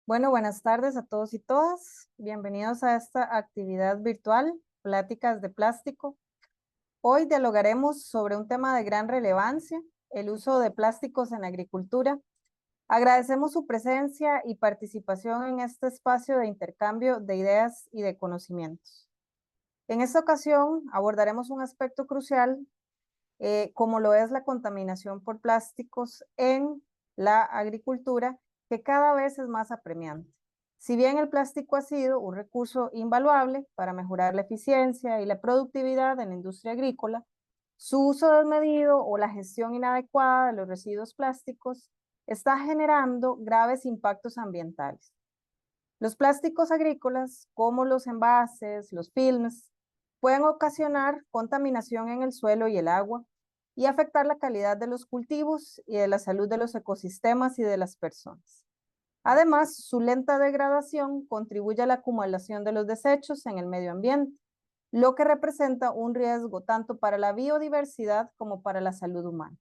Bueno, buenas tardes a todos y todas. Bienvenidos a esta actividad virtual, Pláticas de Plástico. Hoy dialogaremos sobre un tema de gran relevancia, el uso de plásticos en agricultura. Agradecemos su presencia y participación en este espacio de intercambio de ideas y de conocimientos. En esta ocasión abordaremos un aspecto crucial, como lo es la contaminación por plásticos en la agricultura, que cada vez es más apremiante. Si bien el plástico ha sido un recurso invaluable para mejorar la eficiencia y la productividad en la industria agrícola, su uso desmedido o la gestión inadecuada de los residuos plásticos está generando graves impactos ambientales. Los plásticos agrícolas, como los envases, los films, pueden ocasionar contaminación en el suelo y el agua y afectar la calidad de los cultivos y de la salud de los ecosistemas y de las personas. Además, su lenta degradación contribuye a la acumulación de los desechos en el medio ambiente, lo que representa un riesgo tanto para la biodiversidad como para la salud humana.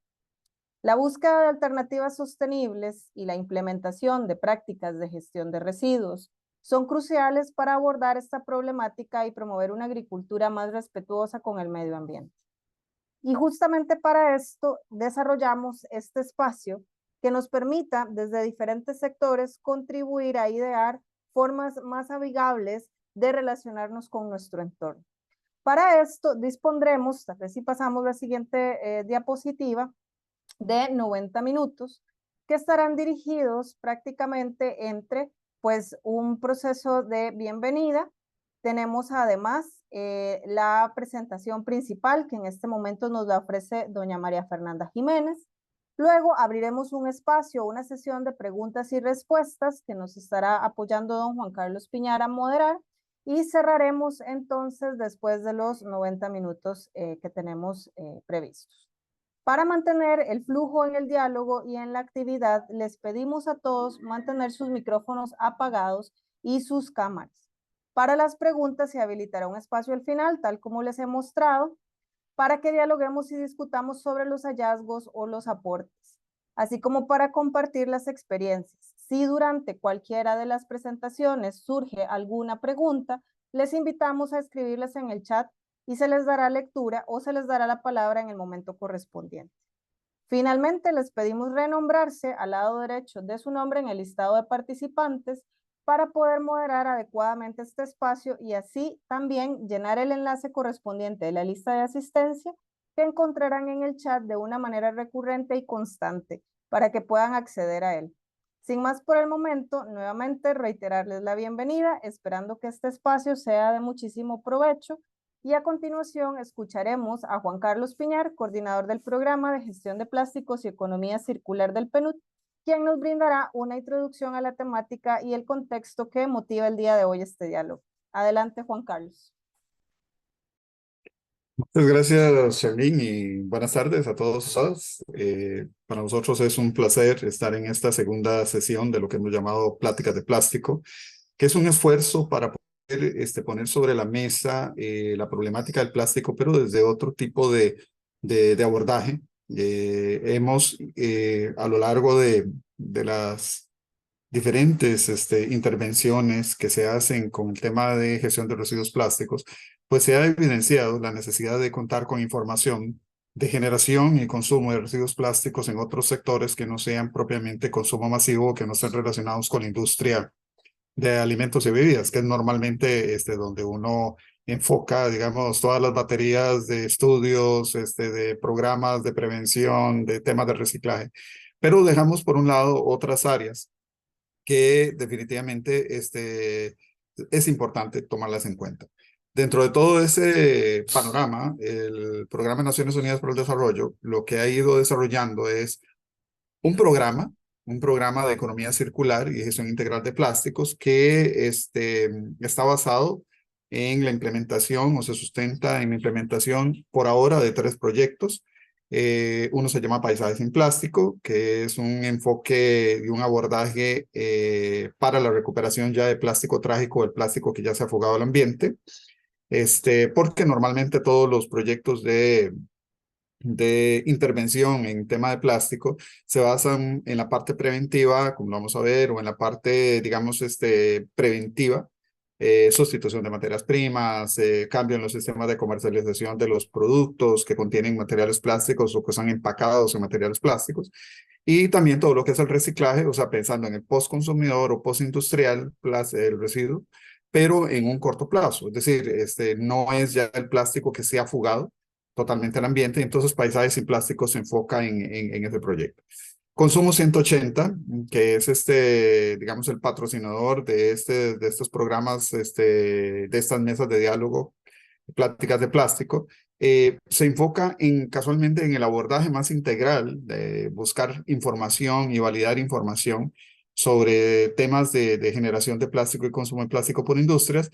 La búsqueda de alternativas sostenibles y la implementación de prácticas de gestión de residuos son cruciales para abordar esta problemática y promover una agricultura más respetuosa con el medio ambiente. Y justamente para esto desarrollamos este espacio que nos permita desde diferentes sectores contribuir a idear formas más amigables de relacionarnos con nuestro entorno. Para esto dispondremos, tal vez si pasamos la siguiente diapositiva, de 90 minutos que estarán dirigidos prácticamente entre pues un proceso de bienvenida. Tenemos además la presentación principal que en este momento nos la ofrece doña María Fernanda Jiménez. Luego abriremos un espacio, una sesión de preguntas y respuestas que nos estará apoyando don Juan Carlos Piñar a moderar y cerraremos entonces después de los 90 minutos que tenemos previstos. Para mantener el flujo en el diálogo y en la actividad, les pedimos a todos mantener sus micrófonos apagados y sus cámaras. Para las preguntas se habilitará un espacio al final, tal como les he mostrado, para que dialoguemos y discutamos sobre los hallazgos o los aportes, así como para compartir las experiencias. Si durante cualquiera de las presentaciones surge alguna pregunta, les invitamos a escribirlas en el chat y se les dará lectura o se les dará la palabra en el momento correspondiente. Finalmente, les pedimos renombrarse al lado derecho de su nombre en el listado de participantes para poder moderar adecuadamente este espacio y así también llenar el enlace correspondiente de la lista de asistencia que encontrarán en el chat de una manera recurrente y constante para que puedan acceder a él. Sin más por el momento, nuevamente reiterarles la bienvenida, esperando que este espacio sea de muchísimo provecho. Y a continuación escucharemos a Juan Carlos Piñar, coordinador del Programa de Gestión de Plásticos y Economía Circular del PNUD, quien nos brindará una introducción a la temática y el contexto que motiva el día de hoy este diálogo. Adelante, Juan Carlos. Muchas gracias, Charlene, y buenas tardes a todos. Para nosotros es un placer estar en esta segunda sesión de lo que hemos llamado Pláticas de Plástico, que es un esfuerzo para poder poner sobre la mesa la problemática del plástico, pero desde otro tipo de abordaje. Hemos, a lo largo de las diferentes intervenciones que se hacen con el tema de gestión de residuos plásticos, pues se ha evidenciado la necesidad de contar con información de generación y consumo de residuos plásticos en otros sectores que no sean propiamente consumo masivo, que no estén relacionados con la industria de alimentos y bebidas, que es normalmente donde uno enfoca, digamos, todas las baterías de estudios, de programas de prevención, de temas de reciclaje. Pero dejamos por un lado otras áreas que definitivamente es importante tomarlas en cuenta. Dentro de todo ese panorama, el Programa de Naciones Unidas para el Desarrollo lo que ha ido desarrollando es un programa, un programa de economía circular y gestión integral de plásticos que está basado en la implementación o se sustenta en la implementación por ahora de 3 proyectos. Uno se llama Paisajes sin Plástico, que es un enfoque y un abordaje para la recuperación ya de plástico trágico, el plástico que ya se ha fugado al ambiente, porque normalmente todos los proyectos de de intervención en tema de plástico se basan en la parte preventiva, como lo vamos a ver, o en la parte, digamos, preventiva, sustitución de materias primas, cambio en los sistemas de comercialización de los productos que contienen materiales plásticos o que son empacados en materiales plásticos, y también todo lo que es el reciclaje, o sea, pensando en el postconsumidor o postindustrial, el residuo, pero en un corto plazo, es decir, no es ya el plástico que se ha fugado totalmente al ambiente, y entonces Paisajes sin Plástico se enfoca en ese proyecto. Consumo 180, que es digamos, el patrocinador de estos programas, de estas mesas de diálogo, pláticas de plástico, se enfoca casualmente en el abordaje más integral de buscar información y validar información sobre temas de generación de plástico y consumo de plástico por industrias,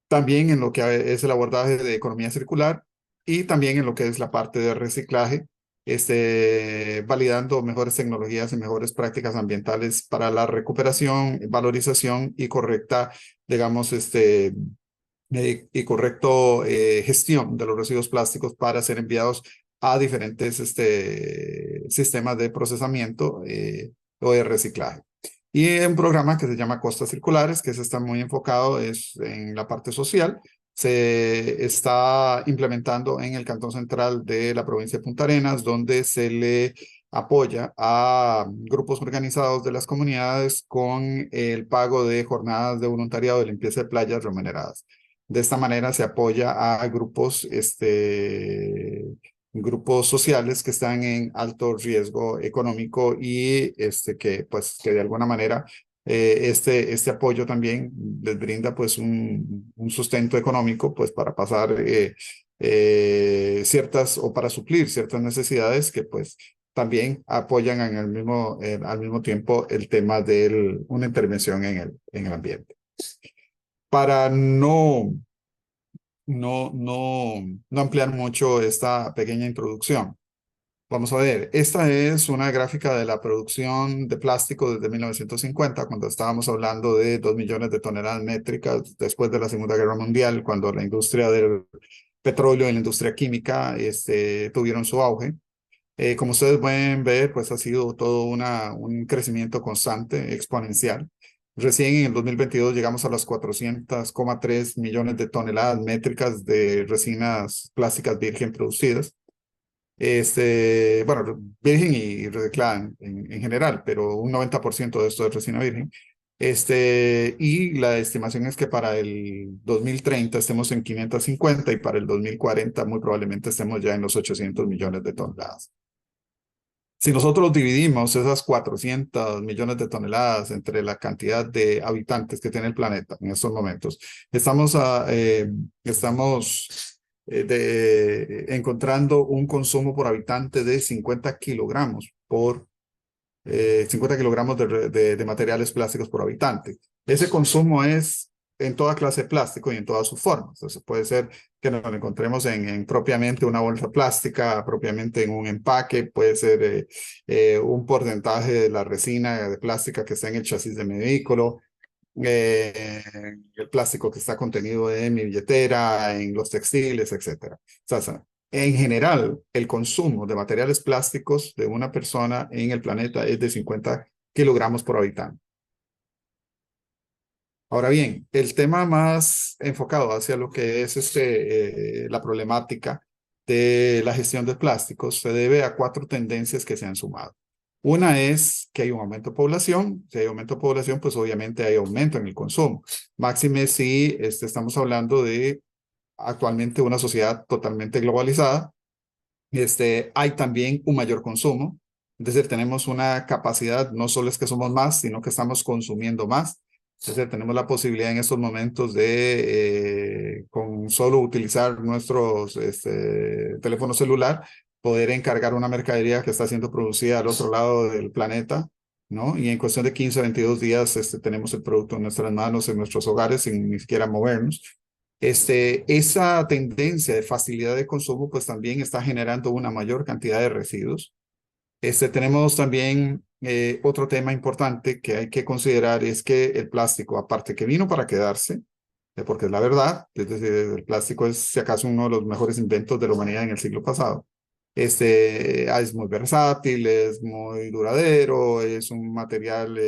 también en lo que es el abordaje de economía circular y también en lo que es la parte de reciclaje, validando mejores tecnologías y mejores prácticas ambientales para la recuperación, valorización y correcta, digamos, y correcto gestión de los residuos plásticos para ser enviados a diferentes sistemas de procesamiento o de reciclaje. Y un programa que se llama Costas Circulares, que se está muy enfocado en la parte social. Se está implementando en el Cantón Central de la provincia de Punta Arenas, donde se le apoya a grupos organizados de las comunidades con el pago de jornadas de voluntariado de limpieza de playas remuneradas. De esta manera se apoya a grupos sociales que están en alto riesgo económico y que de alguna manera este apoyo también les brinda pues un sustento económico pues para pasar ciertas o para suplir ciertas necesidades que pues también apoyan al mismo tiempo el tema de una intervención en el ambiente. Para no ampliar mucho esta pequeña introducción. Vamos a ver, esta es una gráfica de la producción de plástico desde 1950, cuando estábamos hablando de 2 millones de toneladas métricas después de la Segunda Guerra Mundial, cuando la industria del petróleo y la industria química tuvieron su auge. Como ustedes pueden ver, pues ha sido todo un crecimiento constante, exponencial. Recién en el 2022 llegamos a las 400,3 millones de toneladas métricas de resinas plásticas virgen producidas. Bueno, virgen y reciclada en general, pero un 90% de esto es resina virgen. Y la estimación es que para el 2030 estemos en 550 y para el 2040 muy probablemente estemos ya en los 800 millones de toneladas. Si nosotros dividimos esas 400 millones de toneladas entre la cantidad de habitantes que tiene el planeta en estos momentos, estamos encontrando un consumo por habitante de 50 kilogramos 50 kilogramos de materiales plásticos por habitante. Ese consumo es en toda clase de plástico y en todas sus formas. Entonces puede ser que nos encontremos en propiamente una bolsa plástica, propiamente en un empaque, puede ser un porcentaje de la resina de plástica que está en el chasis de mi vehículo, el plástico que está contenido en mi billetera, en los textiles, etcétera. O sea, en general, el consumo de materiales plásticos de una persona en el planeta es de 50 kilogramos por habitante. Ahora bien, el tema más enfocado hacia lo que es la problemática de la gestión de plásticos se debe a 4 tendencias que se han sumado. Una es que hay un aumento de población. Si hay aumento de población, pues obviamente hay aumento en el consumo. Máxime si estamos hablando de actualmente una sociedad totalmente globalizada. Hay también un mayor consumo. Es decir, tenemos una capacidad, no solo es que somos más, sino que estamos consumiendo más. Es decir, tenemos la posibilidad en estos momentos de, con solo utilizar nuestros teléfono celular, poder encargar una mercadería que está siendo producida al otro lado del planeta, ¿no? Y en cuestión de 15 a 22 días tenemos el producto en nuestras manos, en nuestros hogares, sin ni siquiera movernos. Esa tendencia de facilidad de consumo, pues también está generando una mayor cantidad de residuos. Tenemos también otro tema importante que hay que considerar es que el plástico, aparte que vino para quedarse, porque es la verdad, es decir, el plástico es si acaso uno de los mejores inventos de la humanidad en el siglo pasado, Es muy versátil, es muy duradero, es un material,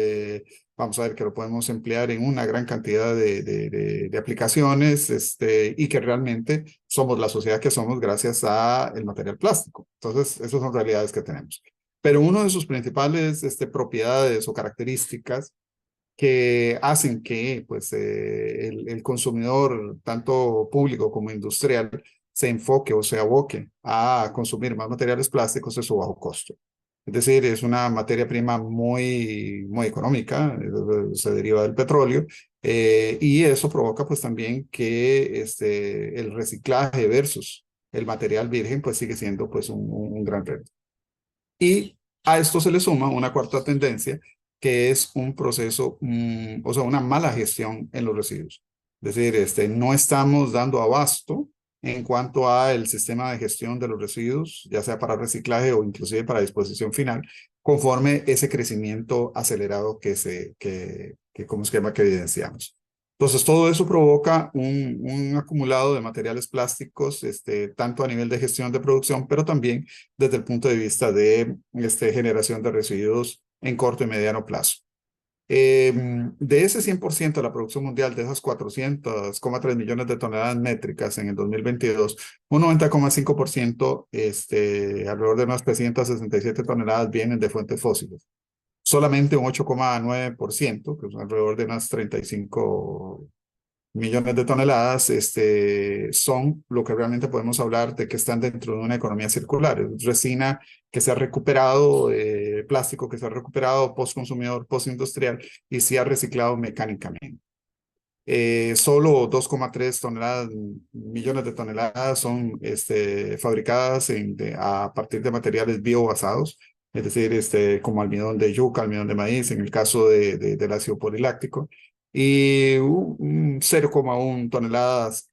vamos a ver, que lo podemos emplear en una gran cantidad de aplicaciones, y que realmente somos la sociedad que somos gracias al material plástico. Entonces, esas son realidades que tenemos. Pero una de sus principales propiedades o características que hacen que pues, el consumidor, tanto público como industrial, se enfoque o se aboque a consumir más materiales plásticos es su bajo costo. Es decir, es una materia prima muy económica, se deriva del petróleo, y eso provoca pues también que el reciclaje versus el material virgen pues sigue siendo pues un gran reto. Y a esto se le suma una cuarta tendencia, que es un proceso, o sea, una mala gestión en los residuos. Es decir, no estamos dando abasto en cuanto a el sistema de gestión de los residuos, ya sea para reciclaje o inclusive para disposición final, conforme ese crecimiento acelerado como esquema que evidenciamos. Entonces, todo eso provoca un acumulado de materiales plásticos, tanto a nivel de gestión de producción, pero también desde el punto de vista de generación de residuos en corto y mediano plazo. De ese 100% de la producción mundial, de esas 400,3 millones de toneladas métricas en el 2022, un 90,5%, alrededor de unas 367 toneladas, vienen de fuentes fósiles. Solamente un 8,9%, que es alrededor de unas 35 millones de toneladas, son lo que realmente podemos hablar de que están dentro de una economía circular. Es resina que se ha recuperado, plástico que se ha recuperado post-consumidor, post-industrial, y se ha reciclado mecánicamente. Solo 2,3 millones de toneladas son fabricadas a partir de materiales biobasados, es decir, como almidón de yuca, almidón de maíz, en el caso del ácido poliláctico, y 0,1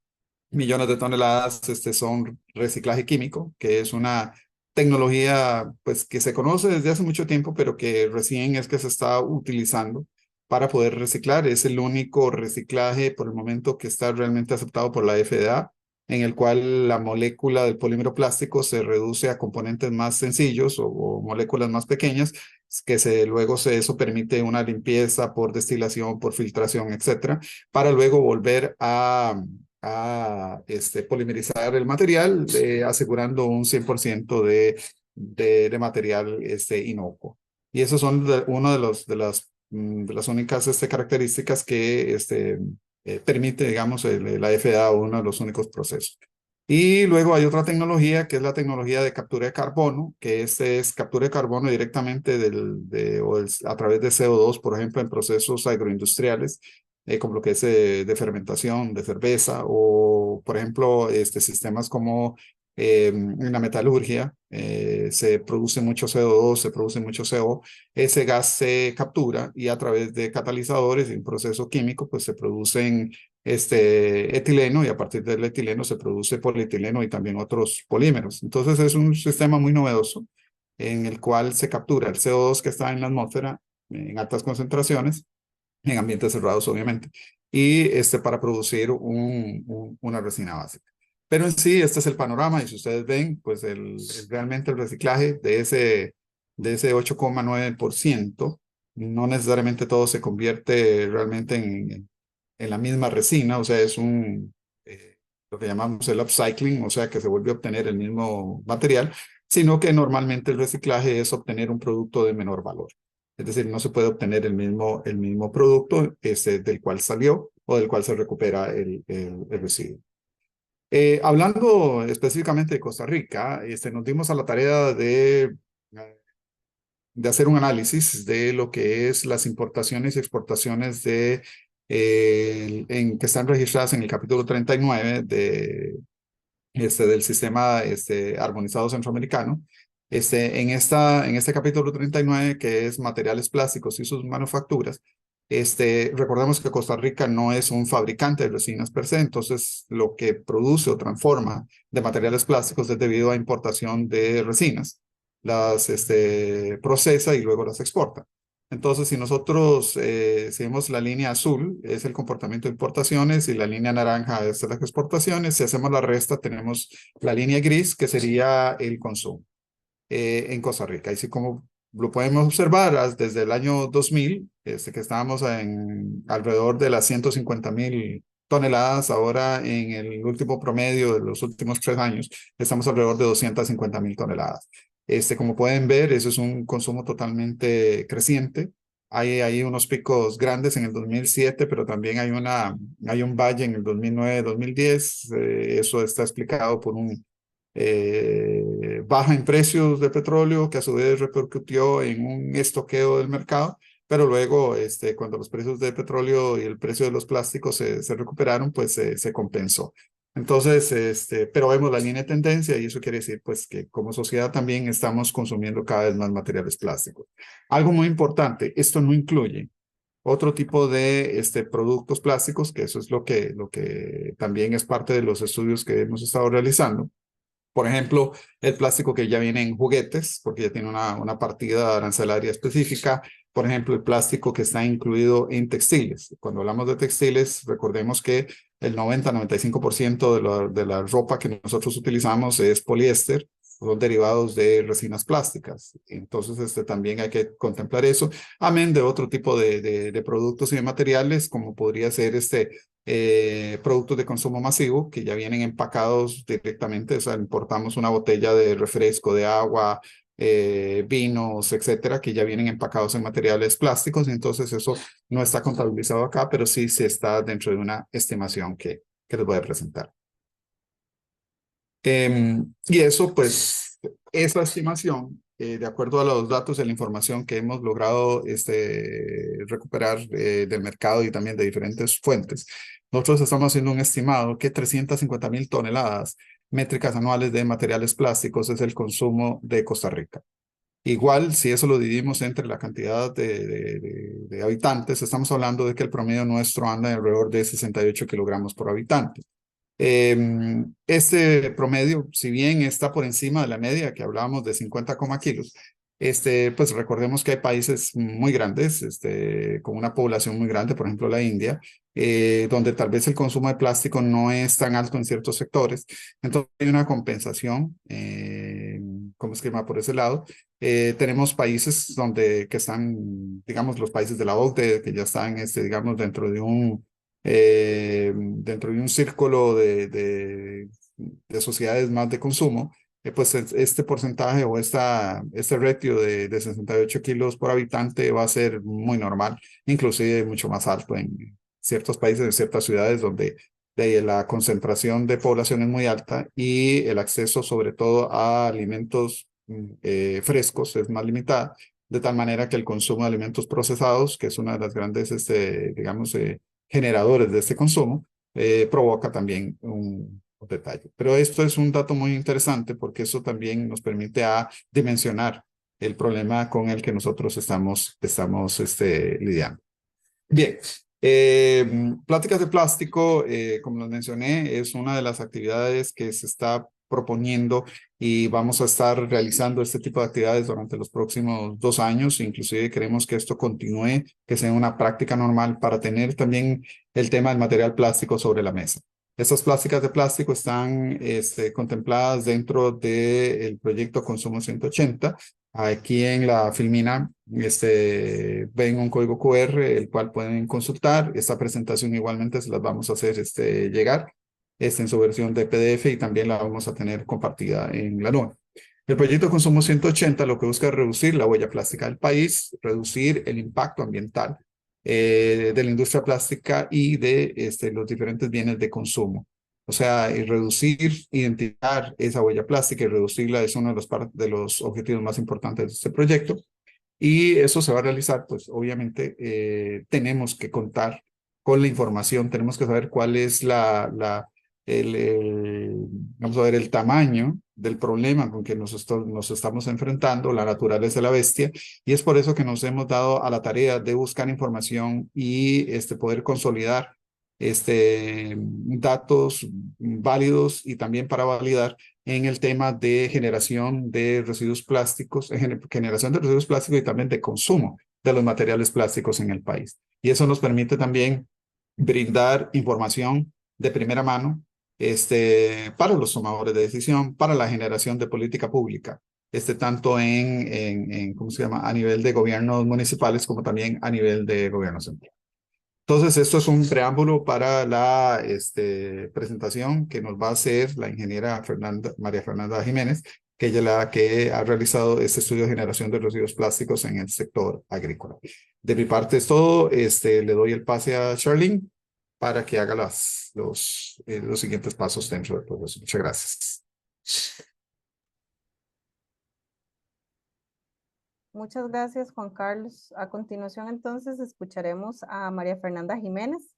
millones de toneladas son reciclaje químico, que es una tecnología pues, que se conoce desde hace mucho tiempo, pero que recién es que se está utilizando para poder reciclar. Es el único reciclaje por el momento que está realmente aceptado por la FDA, en el cual la molécula del polímero plástico se reduce a componentes más sencillos o moléculas más pequeñas, luego eso permite una limpieza por destilación, por filtración, etcétera, para luego volver a polimerizar el material, asegurando un 100% de material inocuo. Y esos son uno de las únicas características que permite, digamos, la FDA, uno de los únicos procesos. Y luego hay otra tecnología que es la tecnología de captura de carbono, que es captura de carbono directamente a través de CO2, por ejemplo, en procesos agroindustriales, como lo que es de fermentación de cerveza, o por ejemplo, sistemas como en la metalurgia, se produce mucho CO2, se produce mucho CO. Ese gas se captura y a través de catalizadores y un proceso químico, pues se producen etileno, y a partir del etileno se produce polietileno y también otros polímeros. Entonces es un sistema muy novedoso en el cual se captura el CO2 que está en la atmósfera en altas concentraciones, en ambientes cerrados obviamente, y para producir una resina básica. Pero en sí, este es el panorama, y si ustedes ven, pues realmente el reciclaje de ese 8,9%, no necesariamente todo se convierte realmente en la misma resina, o sea, es lo que llamamos el upcycling, o sea, que se vuelve a obtener el mismo material, sino que normalmente el reciclaje es obtener un producto de menor valor. Es decir, no se puede obtener el mismo producto del cual salió o del cual se recupera el residuo. Hablando específicamente de Costa Rica, nos dimos a la tarea de hacer un análisis de lo que es las importaciones y exportaciones que están registradas en el capítulo 39 del sistema armonizado centroamericano. En este capítulo 39, que es materiales plásticos y sus manufacturas, recordemos que Costa Rica no es un fabricante de resinas per se, entonces lo que produce o transforma de materiales plásticos es debido a importación de resinas. Las procesa y luego las exporta. Entonces, si nosotros seguimos la línea azul, es el comportamiento de importaciones, y la línea naranja es las exportaciones. Si hacemos la resta, tenemos la línea gris, que sería el consumo en Costa Rica. Así como lo podemos observar desde el año 2000, que estábamos en alrededor de las 150.000 toneladas. Ahora, en el último promedio de los últimos 3 años, estamos alrededor de 250.000 toneladas. Como pueden ver, eso es un consumo totalmente creciente. Hay unos picos grandes en el 2007, pero también hay un valle en el 2009-2010. Eso está explicado por baja en precios de petróleo, que a su vez repercutió en un estoqueo del mercado, pero luego, cuando los precios de petróleo y el precio de los plásticos se recuperaron, pues se compensó. Entonces, pero vemos la línea de tendencia, y eso quiere decir pues que como sociedad también estamos consumiendo cada vez más materiales plásticos. Algo muy importante, esto no incluye otro tipo de productos plásticos, que eso es lo que también es parte de los estudios que hemos estado realizando. Por ejemplo, el plástico que ya viene en juguetes, porque ya tiene una partida arancelaria específica. Por ejemplo, el plástico que está incluido en textiles. Cuando hablamos de textiles, recordemos que el 90-95% de la ropa que nosotros utilizamos es poliéster, son derivados de resinas plásticas. Entonces, también hay que contemplar eso, amén de otro tipo de productos y de materiales, como podría ser productos de consumo masivo, que ya vienen empacados directamente. O sea, importamos una botella de refresco, de agua, vinos, etcétera, que ya vienen empacados en materiales plásticos. Y entonces eso no está contabilizado acá, pero sí se está dentro de una estimación que les voy a presentar. Y eso, pues, esa estimación, de acuerdo a los datos de la información que hemos logrado recuperar del mercado y también de diferentes fuentes, nosotros estamos haciendo un estimado que 350.000 toneladas métricas anuales de materiales plásticos es el consumo de Costa Rica. Igual, si eso lo dividimos entre la cantidad de habitantes, estamos hablando de que el promedio nuestro anda alrededor de 68 kilogramos por habitante. Este promedio, si bien está por encima de la media que hablábamos de 50 kilos, pues recordemos que hay países muy grandes, con una población muy grande, por ejemplo la India, donde tal vez el consumo de plástico no es tan alto en ciertos sectores. Entonces hay una compensación, como esquema por ese lado. Tenemos países que están, digamos, los países de la OCDE, que ya están, digamos, dentro de un círculo de sociedades más de consumo. Pues este porcentaje o este ratio de 68 kilos por habitante va a ser muy normal, inclusive mucho más alto en ciertos países, en ciertas ciudades donde la concentración de población es muy alta y el acceso sobre todo a alimentos frescos es más limitado, de tal manera que el consumo de alimentos procesados, que es una de las grandes, digamos, generadores de este consumo, provoca también un detalle. Pero esto es un dato muy interesante, porque eso también nos permite dimensionar el problema con el que nosotros estamos lidiando. Bien, pláticas de plástico, como les mencioné, es una de las actividades que se está proponiendo, y vamos a estar realizando este tipo de actividades durante los próximos 2 años. Inclusive queremos que esto continúe, que sea una práctica normal, para tener también el tema del material plástico sobre la mesa. Estas plásticas de plástico están contempladas dentro del proyecto Consumo 180. Aquí en la filmina ven un código QR, el cual pueden consultar. Esta presentación igualmente se las vamos a hacer llegar en su versión de PDF, y también la vamos a tener compartida en la nube. El proyecto Consumo 180 lo que busca es reducir la huella plástica del país, reducir el impacto ambiental de la industria plástica y de los diferentes bienes de consumo. O sea, y reducir, identificar esa huella plástica y reducirla es uno de los objetivos más importantes de este proyecto. Y eso se va a realizar, pues obviamente tenemos que contar con la información, tenemos que saber cuál es vamos a ver, el tamaño del problema con que nos estamos enfrentando, la naturaleza de la bestia, y es por eso que nos hemos dado a la tarea de buscar información y poder consolidar datos válidos, y también para validar en el tema de generación de residuos plásticos, generación de residuos plásticos y también de consumo de los materiales plásticos en el país. Y eso nos permite también brindar información de primera mano para los tomadores de decisión, para la generación de política pública, tanto ¿cómo se llama?, a nivel de gobiernos municipales como también a nivel de gobierno central. Entonces, esto es un preámbulo para la presentación que nos va a hacer la ingeniera María Fernanda Jiménez, que ella es la que ha realizado este estudio de generación de residuos plásticos en el sector agrícola. De mi parte es todo. Le doy el pase a Charlene para que haga los siguientes pasos dentro del proceso. Muchas gracias. Muchas gracias, Juan Carlos. A continuación, entonces, escucharemos a María Fernanda Jiménez,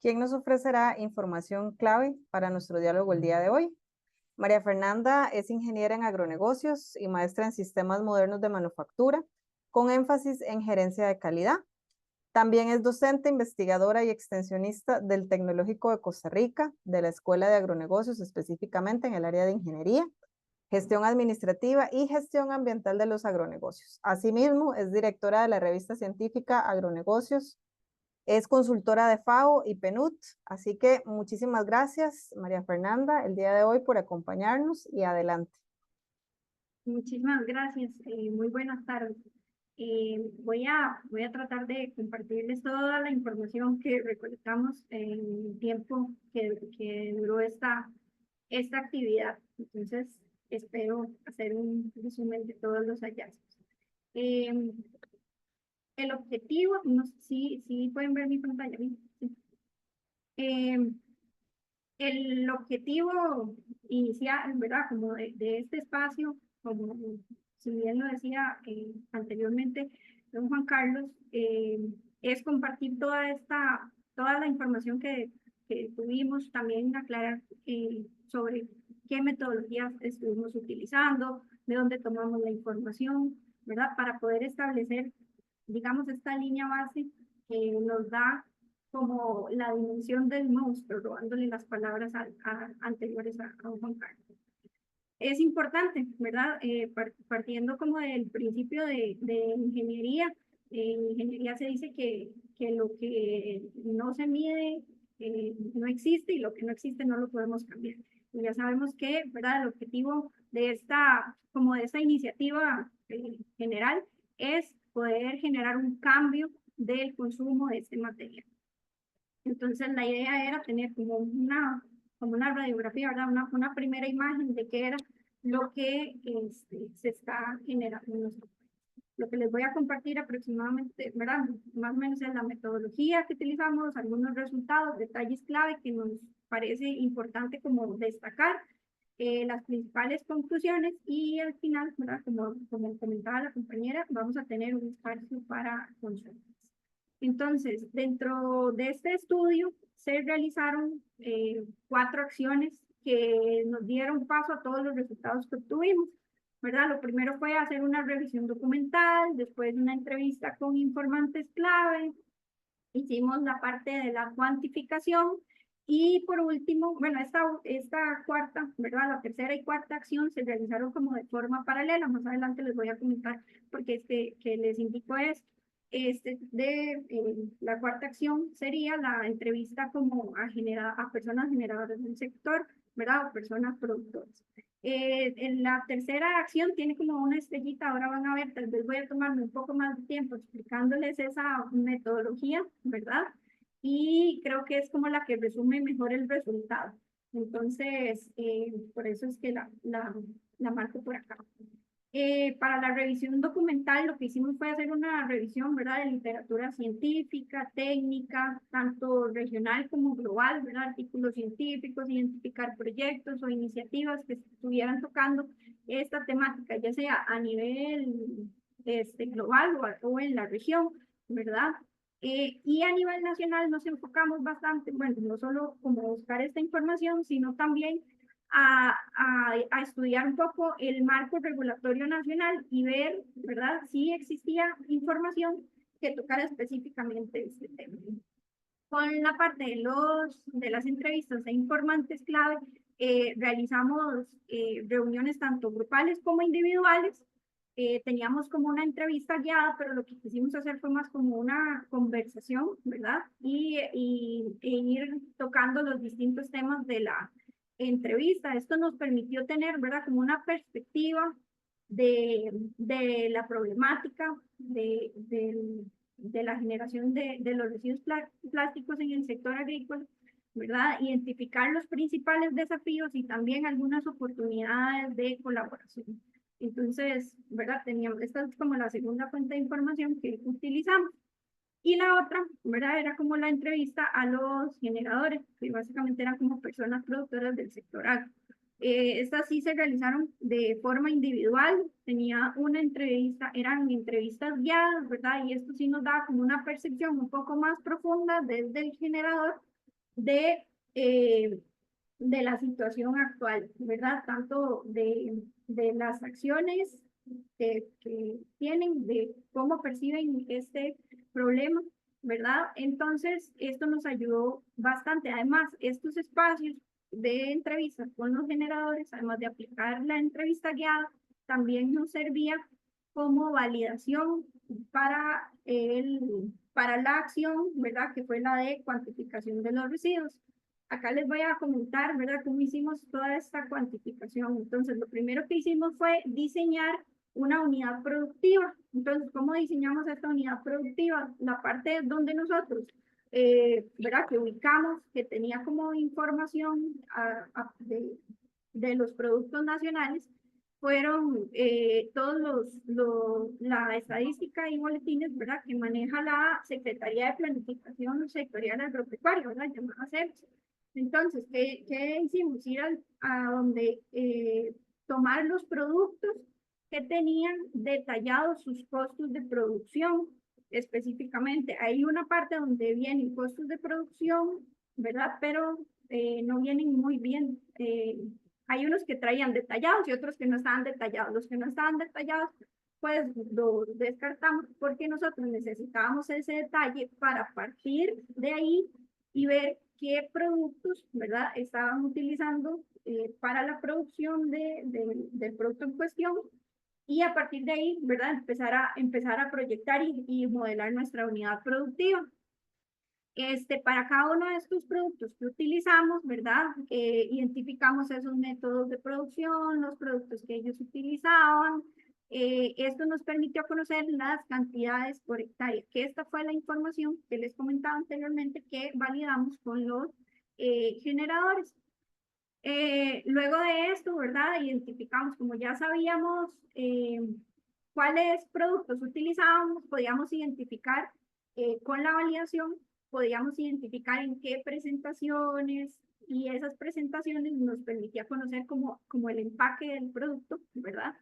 quien nos ofrecerá información clave para nuestro diálogo el día de hoy. María Fernanda es ingeniera en agronegocios y maestra en sistemas modernos de manufactura, con énfasis en gerencia de calidad. También es docente, investigadora y extensionista del Tecnológico de Costa Rica, de la Escuela de Agronegocios, específicamente en el área de ingeniería, gestión administrativa y gestión ambiental de los agronegocios. Asimismo, es directora de la revista científica Agronegocios, es consultora de FAO y PNUD, así que muchísimas gracias, María Fernanda, el día de hoy por acompañarnos y adelante. Muchísimas gracias, muy buenas tardes. Voy a tratar de compartirles toda la información que recolectamos en el tiempo que duró esta actividad. Entonces, espero hacer un resumen de todos los hallazgos. El objetivo, no sé si pueden ver mi pantalla. ¿Sí? El objetivo inicial, ¿verdad? Como de este espacio, como si bien lo decía anteriormente don Juan Carlos, es compartir toda la información que tuvimos, también aclarar sobre qué metodologías estuvimos utilizando, de dónde tomamos la información, ¿verdad? Para poder establecer, digamos, esta línea base que nos da como la dimensión del monstruo, robándole las palabras anteriores a Juan Carlos. Es importante, ¿verdad? Partiendo como del principio de ingeniería, en ingeniería se dice que lo que no se mide no existe y lo que no existe no lo podemos cambiar. Y ya sabemos que, ¿verdad? El objetivo de esta iniciativa general es poder generar un cambio del consumo de este material. Entonces la idea era tener como una radiografía, ¿verdad? Una primera imagen de qué era lo que se está generando en nuestro país. Lo que les voy a compartir aproximadamente, ¿verdad? Más o menos es la metodología que utilizamos, algunos resultados, detalles clave que nos parece importante como destacar, las principales conclusiones y al final, ¿verdad? Como comentaba la compañera, vamos a tener un espacio para consultas. Entonces, dentro de este estudio se realizaron 4 acciones que nos dieron paso a todos los resultados que obtuvimos, ¿verdad? Lo primero fue hacer una revisión documental, después una entrevista con informantes clave, hicimos la parte de la cuantificación y por último, bueno, esta cuarta, ¿verdad? La tercera y cuarta acción se realizaron como de forma paralela, más adelante les voy a comentar porque que les indico esto. La cuarta acción sería la entrevista como a personas generadoras del sector, ¿verdad? O personas productoras. En la tercera acción tiene como una estrellita, ahora van a ver, tal vez voy a tomarme un poco más de tiempo explicándoles esa metodología, ¿verdad? Y creo que es como la que resume mejor el resultado. Entonces, por eso es que la marco por acá. Para la revisión documental, lo que hicimos fue hacer una revisión, ¿verdad?, de literatura científica, técnica, tanto regional como global, ¿verdad?, artículos científicos, identificar proyectos o iniciativas que estuvieran tocando esta temática, ya sea a nivel global o en la región, ¿verdad? Y a nivel nacional nos enfocamos bastante, bueno, no solo como buscar esta información, sino también a estudiar un poco el marco regulatorio nacional y ver, ¿verdad?, si existía información que tocara específicamente este tema. Con la parte de las entrevistas e informantes clave, realizamos reuniones tanto grupales como individuales, teníamos como una entrevista guiada, pero lo que quisimos hacer fue más como una conversación, ¿verdad? E ir tocando los distintos temas de la entrevista. Esto nos permitió tener, ¿verdad? Como una perspectiva de la problemática de la generación de los residuos plásticos en el sector agrícola, ¿verdad? Identificar los principales desafíos y también algunas oportunidades de colaboración. Entonces, ¿verdad? Teníamos, esta es como la segunda fuente de información que utilizamos. Y la otra, ¿verdad? Era como la entrevista a los generadores, que básicamente eran como personas productoras del sector agro. Estas sí se realizaron de forma individual, tenía una entrevista, eran entrevistas guiadas, ¿verdad? Y esto sí nos da como una percepción un poco más profunda desde el generador de, eh, de la situación actual, ¿verdad? Tanto de las acciones que tienen, de cómo perciben este problema, ¿verdad? Entonces, esto nos ayudó bastante. Además, estos espacios de entrevistas con los generadores, además de aplicar la entrevista guiada, también nos servía como validación para la acción, ¿verdad? Que fue la de cuantificación de los residuos. Acá les voy a comentar, ¿verdad?, cómo hicimos toda esta cuantificación. Entonces, lo primero que hicimos fue diseñar una unidad productiva. Entonces, ¿cómo diseñamos esta unidad productiva? La parte donde nosotros, ¿verdad?, que ubicamos, que tenía como información de los productos nacionales, fueron todos la estadística y boletines, ¿verdad?, que maneja la Secretaría de Planificación Sectorial Agropecuaria, ¿verdad?, llamada CEPS. Entonces, ¿qué hicimos? Ir a donde tomar los productos que tenían detallados sus costos de producción específicamente. Hay una parte donde vienen costos de producción, ¿verdad? Pero no vienen muy bien. Hay unos que traían detallados y otros que no estaban detallados. Los que no estaban detallados, pues lo descartamos porque nosotros necesitábamos ese detalle para partir de ahí y ver qué productos, ¿verdad?, estaban utilizando para la producción del producto en cuestión y a partir de ahí, ¿verdad?, empezar a proyectar y modelar nuestra unidad productiva. Para cada uno de estos productos que utilizamos, ¿verdad? Identificamos esos métodos de producción, los productos que ellos utilizaban. Esto nos permitió conocer las cantidades por hectárea, que esta fue la información que les comentaba anteriormente que validamos con los generadores. Luego de esto, ¿verdad? Identificamos, como ya sabíamos cuáles productos utilizábamos, podíamos identificar con la validación, podíamos identificar en qué presentaciones y esas presentaciones nos permitía conocer como el empaque del producto, ¿verdad?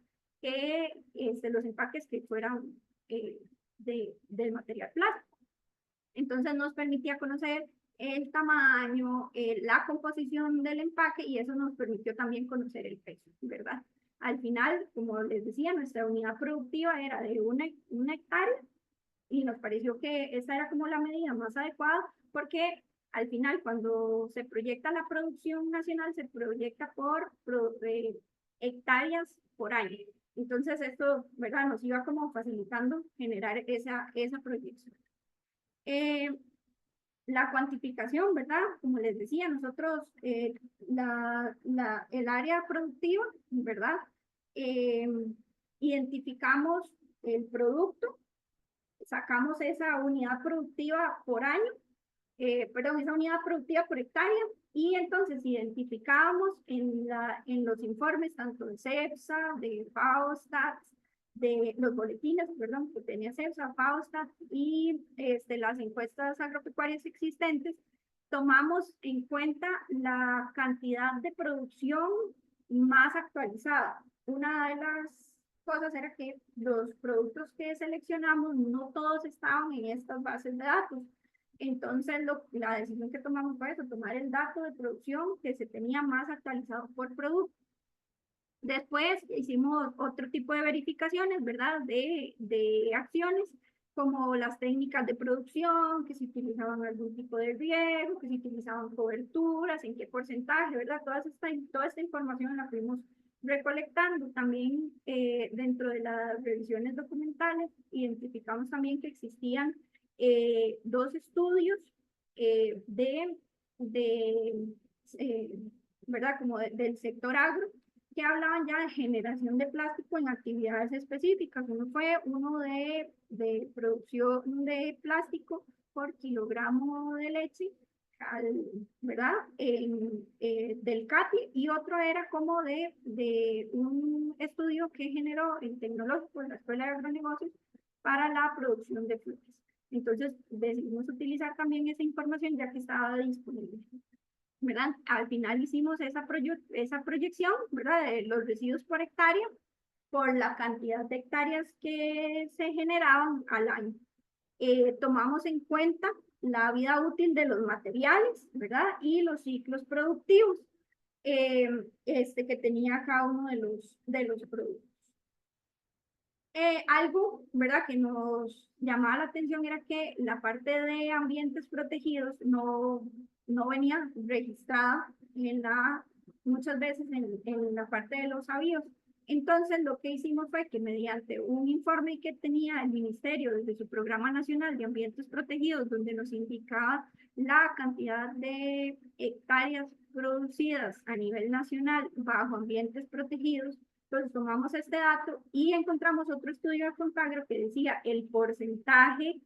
Que los empaques que fueran del material plástico. Entonces nos permitía conocer el tamaño, la composición del empaque y eso nos permitió también conocer el peso, ¿verdad? Al final, como les decía, nuestra unidad productiva era de una hectárea y nos pareció que esa era como la medida más adecuada porque al final cuando se proyecta la producción nacional se proyecta por hectáreas por año. Entonces esto, ¿verdad?, nos iba como facilitando generar esa proyección. La cuantificación, ¿verdad? Como les decía, nosotros, el área productiva, ¿verdad? Identificamos el producto, sacamos esa unidad productiva por año, perdón, esa unidad productiva por hectárea, y entonces identificábamos en los informes tanto de CEPSA, de FAO-STAT, de los boletines, perdón, que tenía CEPSA, FAO-STAT y las encuestas agropecuarias existentes, tomamos en cuenta la cantidad de producción más actualizada. Una de las cosas era que los productos que seleccionamos no todos estaban en estas bases de datos. Entonces, la decisión que tomamos fue eso, tomar el dato de producción que se tenía más actualizado por producto. Después hicimos otro tipo de verificaciones, ¿verdad?, de acciones, como las técnicas de producción, que se utilizaban algún tipo de riego, que se utilizaban coberturas, en qué porcentaje, ¿verdad? Toda esta información la fuimos recolectando. También dentro de las revisiones documentales identificamos también que existían 2 estudios ¿verdad? Como del sector agro, que hablaban ya de generación de plástico en actividades específicas. Uno fue uno de producción de plástico por kilogramo de leche, ¿verdad? Del CATI, y otro era como de un estudio que generó el tecnológico de la Escuela de Agronegocios para la producción de flores. Entonces decidimos utilizar también esa información ya que estaba disponible, ¿verdad? Al final hicimos esa proyección, ¿verdad? De los residuos por hectárea, por la cantidad de hectáreas que se generaban al año. Tomamos en cuenta la vida útil de los materiales, ¿verdad? Y los ciclos productivos que tenía cada uno de los productos. Algo, ¿verdad?, que nos llamaba la atención era que la parte de ambientes protegidos no venía registrada muchas veces en la parte de los avíos. Entonces, lo que hicimos fue que mediante un informe que tenía el Ministerio desde su Programa Nacional de Ambientes Protegidos, donde nos indicaba la cantidad de hectáreas producidas a nivel nacional bajo ambientes protegidos, entonces tomamos este dato y encontramos otro estudio de Contagro que decía el porcentaje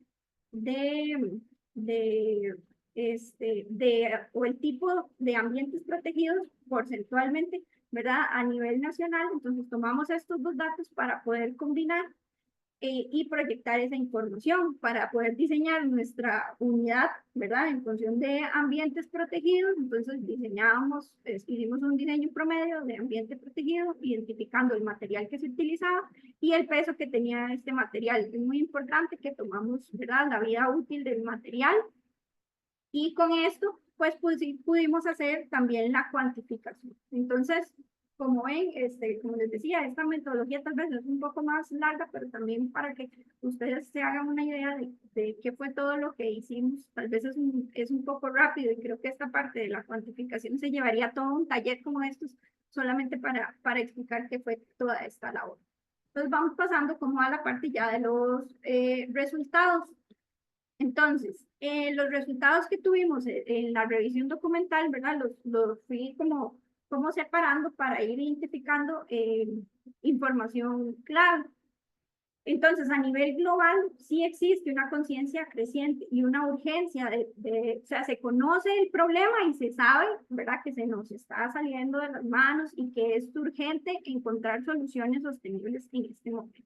o el tipo de ambientes protegidos porcentualmente, ¿verdad? A nivel nacional. Entonces tomamos estos 2 datos para poder combinar y proyectar esa información para poder diseñar nuestra unidad, ¿verdad? En función de ambientes protegidos. Entonces hicimos un diseño promedio de ambiente protegido, identificando el material que se utilizaba y el peso que tenía este material. Es muy importante que tomamos, ¿verdad?, la vida útil del material, y con esto pues pudimos hacer también la cuantificación. Entonces, como ven, como les decía, esta metodología tal vez es un poco más larga, pero también para que ustedes se hagan una idea de qué fue todo lo que hicimos. Tal vez es un poco rápido, y creo que esta parte de la cuantificación se llevaría todo un taller como estos, solamente para explicar qué fue toda esta labor. Entonces vamos pasando como a la parte ya de los resultados. Entonces, los resultados que tuvimos en la revisión documental, ¿verdad? Los fui como separando para ir identificando información clave. Entonces, a nivel global, sí existe una conciencia creciente y una urgencia o sea, se conoce el problema y se sabe, ¿verdad?, que se nos está saliendo de las manos y que es urgente encontrar soluciones sostenibles en este momento.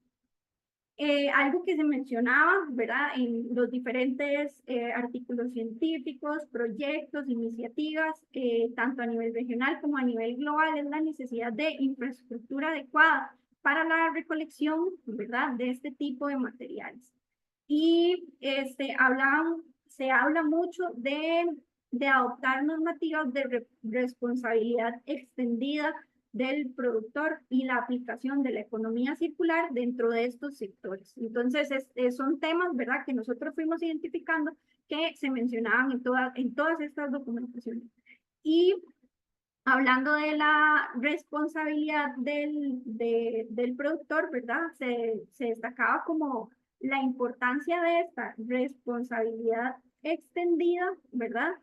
Algo que se mencionaba, ¿verdad?, en los diferentes artículos científicos, proyectos, iniciativas, tanto a nivel regional como a nivel global, es la necesidad de infraestructura adecuada para la recolección, ¿verdad?, de este tipo de materiales. Y se habla mucho de adoptar normativas de responsabilidad extendida del productor y la aplicación de la economía circular dentro de estos sectores. Entonces, son temas, ¿verdad?, que nosotros fuimos identificando que se mencionaban en todas estas documentaciones. Y hablando de la responsabilidad del productor, ¿verdad?, se destacaba como la importancia de esta responsabilidad extendida, ¿verdad?,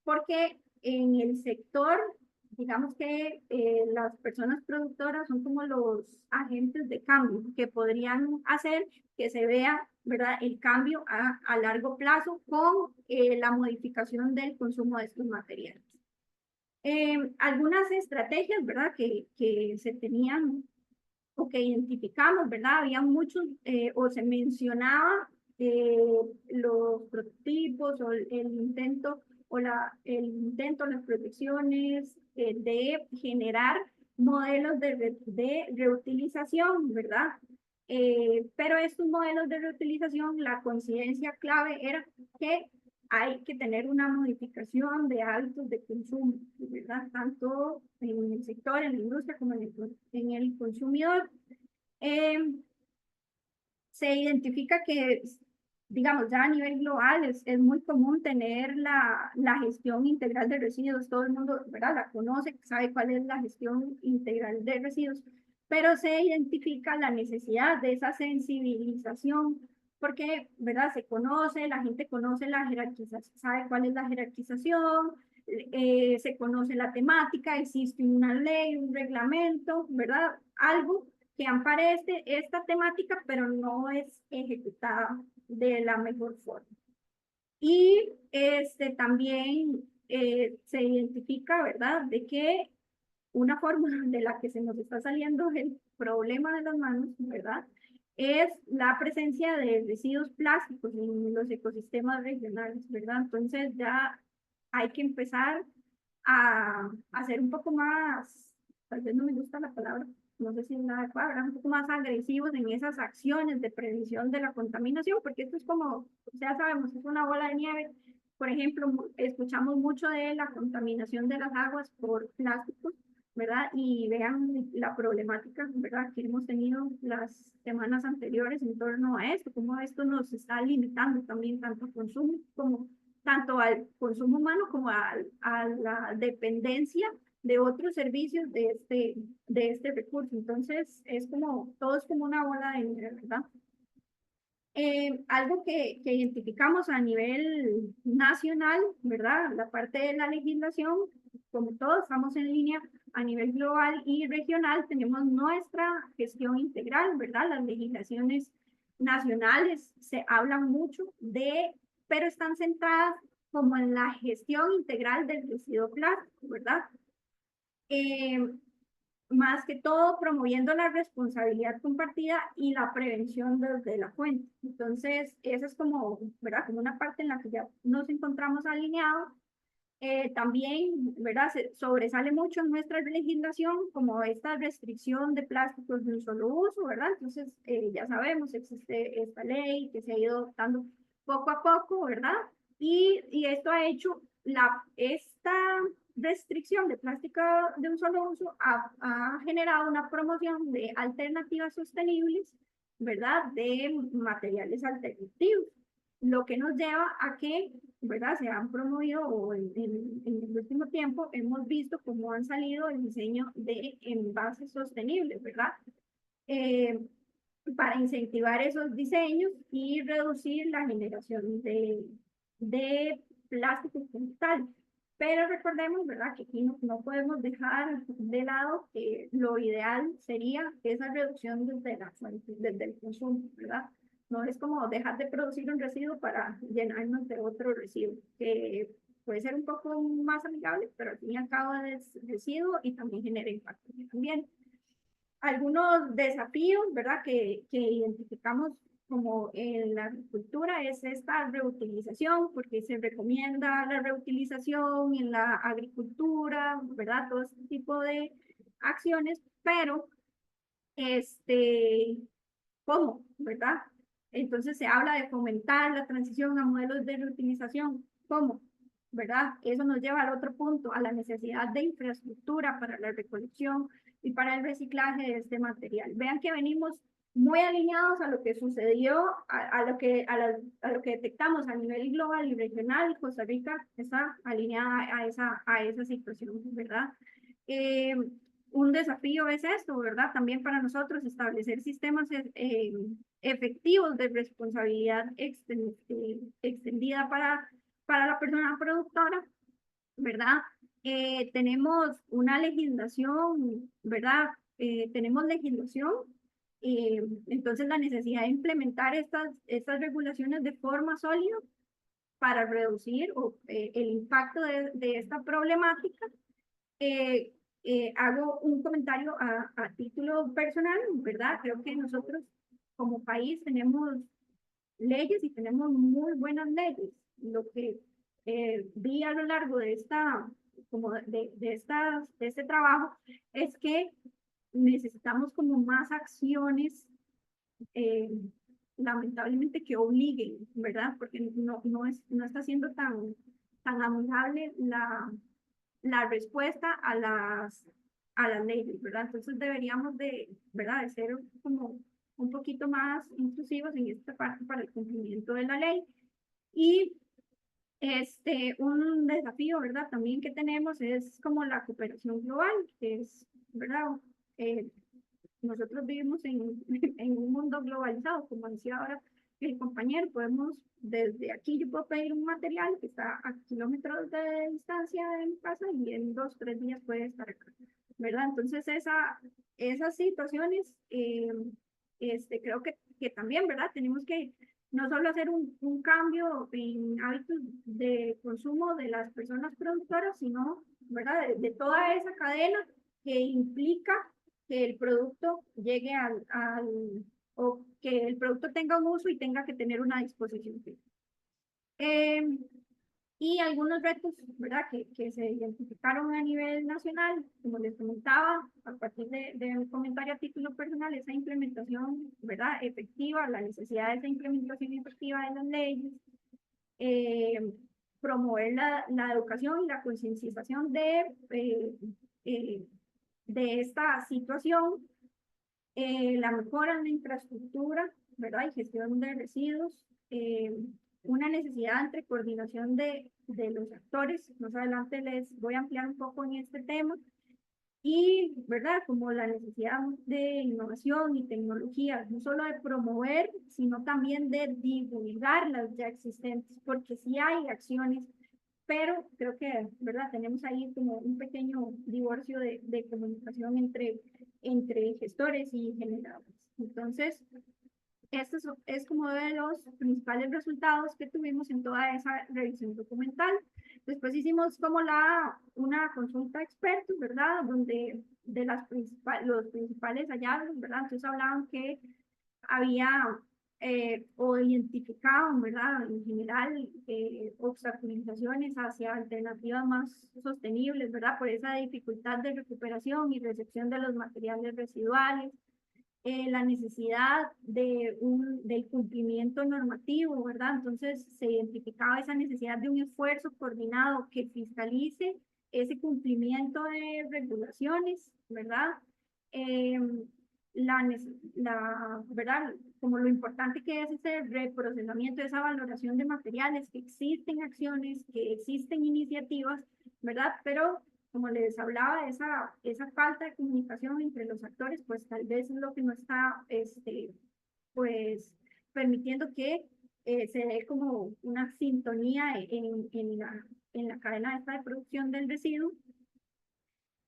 porque en el sector, digamos que las personas productoras son como los agentes de cambio que podrían hacer que se vea, ¿verdad?, el cambio a largo plazo con la modificación del consumo de estos materiales. Algunas estrategias, ¿verdad?, que se tenían o que identificamos, ¿verdad? Había muchos, o se mencionaba los prototipos o el intento las proyecciones de generar modelos de reutilización, ¿verdad? Pero estos modelos de reutilización, la coincidencia clave era que hay que tener una modificación de hábitos de consumo, ¿verdad?, tanto en el sector, en la industria, como en el consumidor. Se identifica que digamos, ya a nivel global es muy común tener la gestión integral de residuos. Todo el mundo, ¿verdad?, la conoce, sabe cuál es la gestión integral de residuos, pero se identifica la necesidad de esa sensibilización porque, ¿verdad?, se conoce, la gente conoce la jerarquización, sabe cuál es la jerarquización, se conoce la temática, existe una ley, un reglamento, ¿verdad?, algo que ampare esta temática, pero no es ejecutada de la mejor forma. Y también se identifica, ¿verdad?, de que una forma de la que se nos está saliendo el problema de las manos, ¿verdad?, es la presencia de residuos plásticos en los ecosistemas regionales, ¿verdad? Entonces ya hay que empezar a ser un poco más, tal vez no me gusta la palabra, no sé si es la adecuada, un poco más agresivos en esas acciones de prevención de la contaminación, porque esto es como, ya sabemos, es una bola de nieve. Por ejemplo, escuchamos mucho de la contaminación de las aguas por plásticos, ¿verdad? Y vean la problemática, ¿verdad?, que hemos tenido las semanas anteriores en torno a esto, cómo esto nos está limitando también tanto al consumo como tanto al consumo humano como a la dependencia de otros servicios de este recurso. Entonces, es como, todo es como una bola de nieve, ¿verdad? Algo que identificamos a nivel nacional, ¿verdad? La parte de la legislación, como todos estamos en línea a nivel global y regional, tenemos nuestra gestión integral, ¿verdad? Las legislaciones nacionales se hablan mucho de, pero están centradas como en la gestión integral del residuo plástico, ¿verdad? Más que todo promoviendo la responsabilidad compartida y la prevención desde la fuente. Entonces, esa es como, ¿verdad?, como una parte en la que ya nos encontramos alineados. También, ¿verdad?, se sobresale mucho en nuestra legislación como esta restricción de plásticos de un solo uso, ¿verdad? Entonces, ya sabemos, existe esta ley que se ha ido adoptando poco a poco, ¿verdad? Y esto ha hecho esta restricción de plástico de un solo uso ha generado una promoción de alternativas sostenibles, ¿verdad?, de materiales alternativos, lo que nos lleva a que, ¿verdad?, se han promovido o en el último tiempo hemos visto cómo han salido el diseño de envases sostenibles, ¿verdad? Para incentivar esos diseños y reducir la generación de plástico como tal. Pero recordemos, ¿verdad?, que aquí no podemos dejar de lado que lo ideal sería esa reducción desde el consumo, ¿verdad? No es como dejar de producir un residuo para llenarnos de otro residuo, que puede ser un poco más amigable, pero al fin y al cabo es residuo y también genera impacto en el ambiente. Algunos desafíos, ¿verdad?, que identificamos como en la agricultura es esta reutilización, porque se recomienda la reutilización en la agricultura, ¿verdad?, todo este tipo de acciones, pero ¿cómo?, ¿verdad? Entonces se habla de fomentar la transición a modelos de reutilización. ¿Cómo?, ¿verdad? Eso nos lleva al otro punto, a la necesidad de infraestructura para la recolección y para el reciclaje de este material. Vean que venimos muy alineados a lo que sucedió, a lo que detectamos a nivel global y regional. Costa Rica está alineada a esa situación, ¿verdad? Un desafío es esto, ¿verdad? También para nosotros establecer sistemas efectivos de responsabilidad extendida para la persona productora, ¿verdad? Tenemos una legislación, ¿verdad? Tenemos legislación, entonces la necesidad de implementar estas regulaciones de forma sólida para reducir el impacto de esta problemática. Hago un comentario a título personal, ¿verdad? Creo que nosotros como país tenemos leyes y tenemos muy buenas leyes. Lo que vi a lo largo de este trabajo es que necesitamos como más acciones, lamentablemente que obliguen, ¿verdad? Porque no está siendo tan amigable la respuesta a las leyes, ¿verdad? Entonces deberíamos de, ¿verdad?, de ser como un poquito más inclusivos en esta parte para el cumplimiento de la ley. Y un desafío, ¿verdad? También que tenemos es como la cooperación global, que es, ¿verdad? Nosotros vivimos en un mundo globalizado, como decía ahora el compañero, podemos, desde aquí yo puedo pedir un material que está a kilómetros de distancia de mi casa y en 2, 3 días puede estar acá, ¿verdad? Entonces esas situaciones, creo que también, ¿verdad? Tenemos que no solo hacer un cambio en hábitos de consumo de las personas productoras, sino, ¿verdad? De toda esa cadena que implica que el producto llegue o que el producto tenga un uso y tenga que tener una disposición. Y algunos retos, ¿verdad? Que se identificaron a nivel nacional, como les comentaba, a partir de un comentario a título personal, esa implementación, ¿verdad? Efectiva, la necesidad de esa implementación efectiva de las leyes, promover la educación y la concientización de esta situación, la mejora en la infraestructura, ¿verdad? Y gestión de residuos, una necesidad entre coordinación de los actores. Más adelante les voy a ampliar un poco en este tema. Y, ¿verdad? Como la necesidad de innovación y tecnología, no solo de promover, sino también de divulgar las ya existentes, porque sí hay acciones, pero creo que, ¿verdad? Tenemos ahí como un pequeño divorcio de comunicación entre gestores y generadores. Entonces, esto es como de los principales resultados que tuvimos en toda esa revisión documental. Después hicimos como una consulta de expertos, ¿verdad? Donde de los principales hallazgos, ¿verdad? Entonces hablaban que había o identificaban, ¿verdad? En general, obstaculizaciones hacia alternativas más sostenibles, ¿verdad? Por esa dificultad de recuperación y recepción de los materiales residuales, la necesidad del cumplimiento normativo, ¿verdad? Entonces se identificaba esa necesidad de un esfuerzo coordinado que fiscalice ese cumplimiento de regulaciones, ¿verdad? Eh, ¿verdad? Como lo importante que es ese reprocesamiento, esa valoración de materiales, que existen acciones, que existen iniciativas, ¿verdad? Pero como les hablaba, esa falta de comunicación entre los actores, pues tal vez es lo que no está, pues, permitiendo que se dé como una sintonía en la cadena esta de producción del residuo.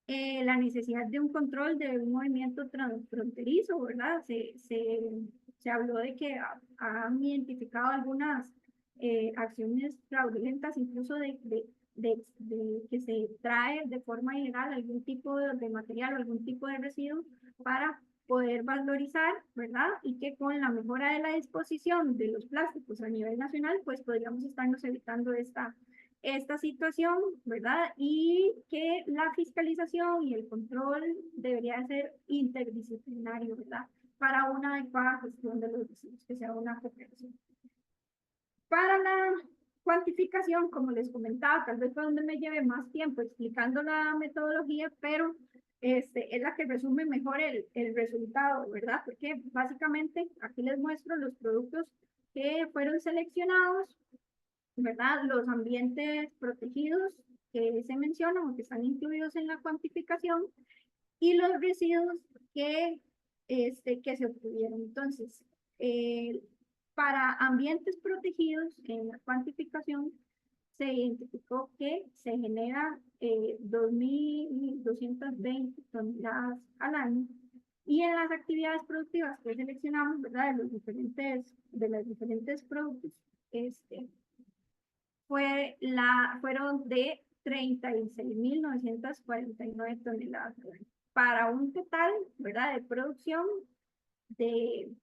La necesidad de un control de un movimiento transfronterizo, ¿verdad? Se habló de que han identificado algunas acciones fraudulentas, incluso de que se trae de forma ilegal algún tipo de material o algún tipo de residuo para poder valorizar, ¿verdad? Y que con la mejora de la disposición de los plásticos a nivel nacional, pues podríamos estarnos evitando esta situación, ¿verdad? Y que la fiscalización y el control debería ser interdisciplinario, ¿verdad? Para una adecuada gestión de los residuos, que sea una cooperación. Para la cuantificación, como les comentaba, tal vez fue donde me lleve más tiempo explicando la metodología, pero es la que resume mejor el resultado, ¿verdad? Porque básicamente aquí les muestro los productos que fueron seleccionados, ¿verdad? Los ambientes protegidos que se mencionan o que están incluidos en la cuantificación y los residuos que se obtuvieron. Entonces, para ambientes protegidos en la cuantificación se identificó que se genera 2.220 toneladas al año. Y en las actividades productivas que seleccionamos, ¿verdad? De los diferentes productos, fueron de 36.949 toneladas para un total, ¿verdad?, de producción en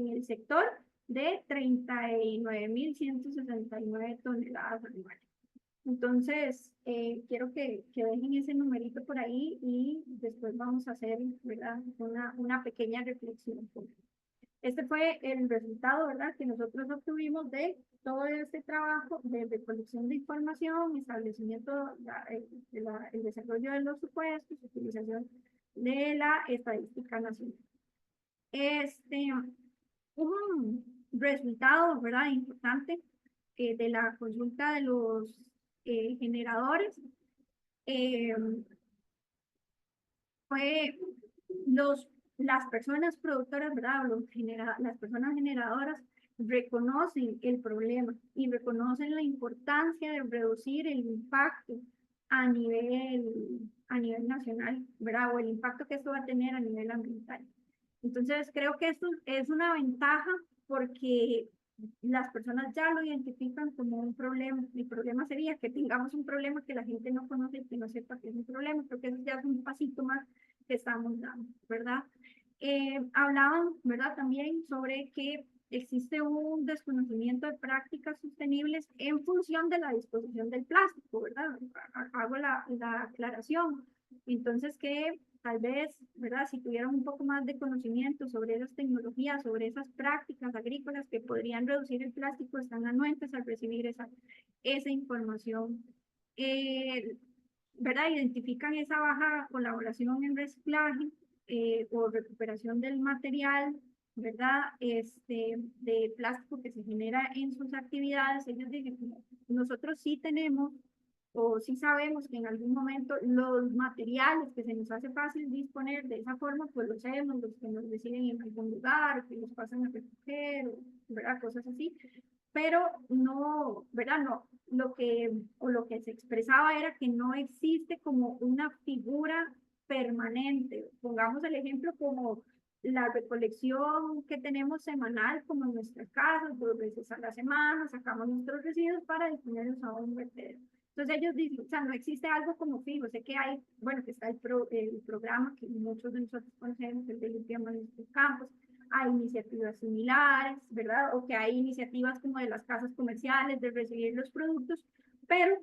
el sector de 39.169 toneladas anuales. Entonces, quiero que dejen ese numerito por ahí y después vamos a hacer, ¿verdad?, una pequeña reflexión. Este fue el resultado, ¿verdad?, que nosotros obtuvimos de todo este trabajo de recolección de información, establecimiento, el desarrollo de los supuestos, utilización de la estadística nacional. Hubo un resultado, ¿verdad?, importante de la consulta de los generadores. Eh, fue las personas productoras, ¿verdad? Las personas generadoras reconocen el problema y reconocen la importancia de reducir el impacto a nivel nacional, ¿verdad? O el impacto que esto va a tener a nivel ambiental. Entonces, creo que esto es una ventaja porque las personas ya lo identifican como un problema. El problema sería que tengamos un problema que la gente no conoce y que no sepa que es un problema. Creo que eso ya es un pasito más que estamos dando, ¿verdad? Hablaban, ¿verdad?, también sobre que existe un desconocimiento de prácticas sostenibles en función de la disposición del plástico, ¿verdad? Hago la aclaración. Entonces, que tal vez, ¿verdad?, si tuvieran un poco más de conocimiento sobre esas tecnologías, sobre esas prácticas agrícolas que podrían reducir el plástico, están anuentes al recibir esa información. ¿Verdad? Identifican esa baja colaboración en reciclaje o recuperación del material, ¿verdad? De plástico que se genera en sus actividades. Ellos dicen, nosotros sí tenemos o sí sabemos que en algún momento los materiales que se nos hace fácil disponer de esa forma, pues los hacemos, los que nos reciben en algún lugar, que los pasan a recoger, ¿verdad? Cosas así, pero no, ¿verdad? No, lo que se expresaba era que no existe como una figura permanente. Pongamos el ejemplo como la recolección que tenemos semanal, como en nuestras casas, 2 veces a la semana, sacamos nuestros residuos para disponerlos a un vertedero. Entonces ellos dicen, o sea, no existe algo como fijo, sé que hay, bueno, que está el programa que muchos de nosotros conocemos, el de limpiamos nuestros campos, hay iniciativas similares, ¿verdad? O que hay iniciativas como de las casas comerciales de recibir los productos, pero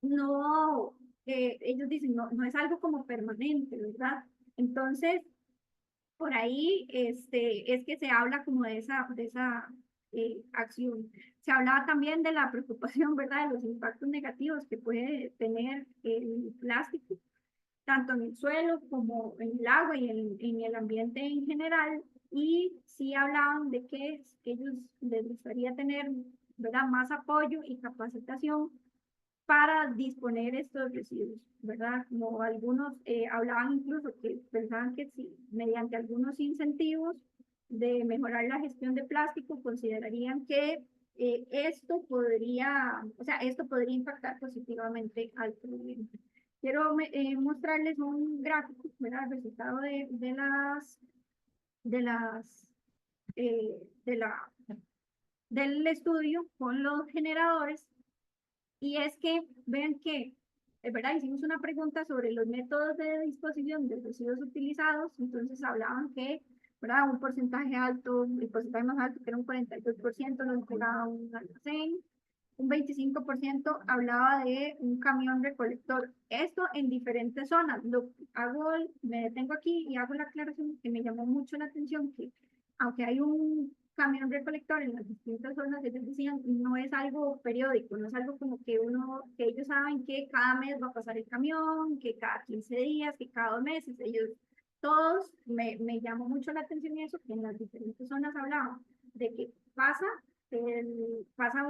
no, ellos dicen, no, no es algo como permanente, ¿verdad? Entonces, por ahí es que se habla como de esa acción. Se hablaba también de la preocupación, ¿verdad?, de los impactos negativos que puede tener el plástico, tanto en el suelo como en el agua y en el ambiente en general. Y sí hablaban de que ellos les gustaría tener, ¿verdad?, más apoyo y capacitación para disponer estos residuos, ¿verdad? Como algunos hablaban incluso que pensaban que si mediante algunos incentivos de mejorar la gestión de plástico, considerarían que esto podría, o sea, esto podría impactar positivamente al problema. Quiero mostrarles un gráfico, ¿verdad?, el resultado de las, eh, de la, del estudio con los generadores. Y es que, vean que, es verdad, hicimos una pregunta sobre los métodos de disposición de residuos utilizados, entonces hablaban que, ¿verdad?, un porcentaje alto, el porcentaje más alto, que era un 42%, lo entregaba a un almacén, un 25% hablaba de un camión recolector. Esto en diferentes zonas. Me detengo aquí y hago la aclaración que me llamó mucho la atención que aunque hay un camión recolector en las distintas zonas, ellos decían, no es algo periódico, no es algo como que que ellos saben que cada mes va a pasar el camión, que cada 15 días, que cada 2 meses, ellos todos, me llamó mucho la atención eso, que en las diferentes zonas hablaban de que pasa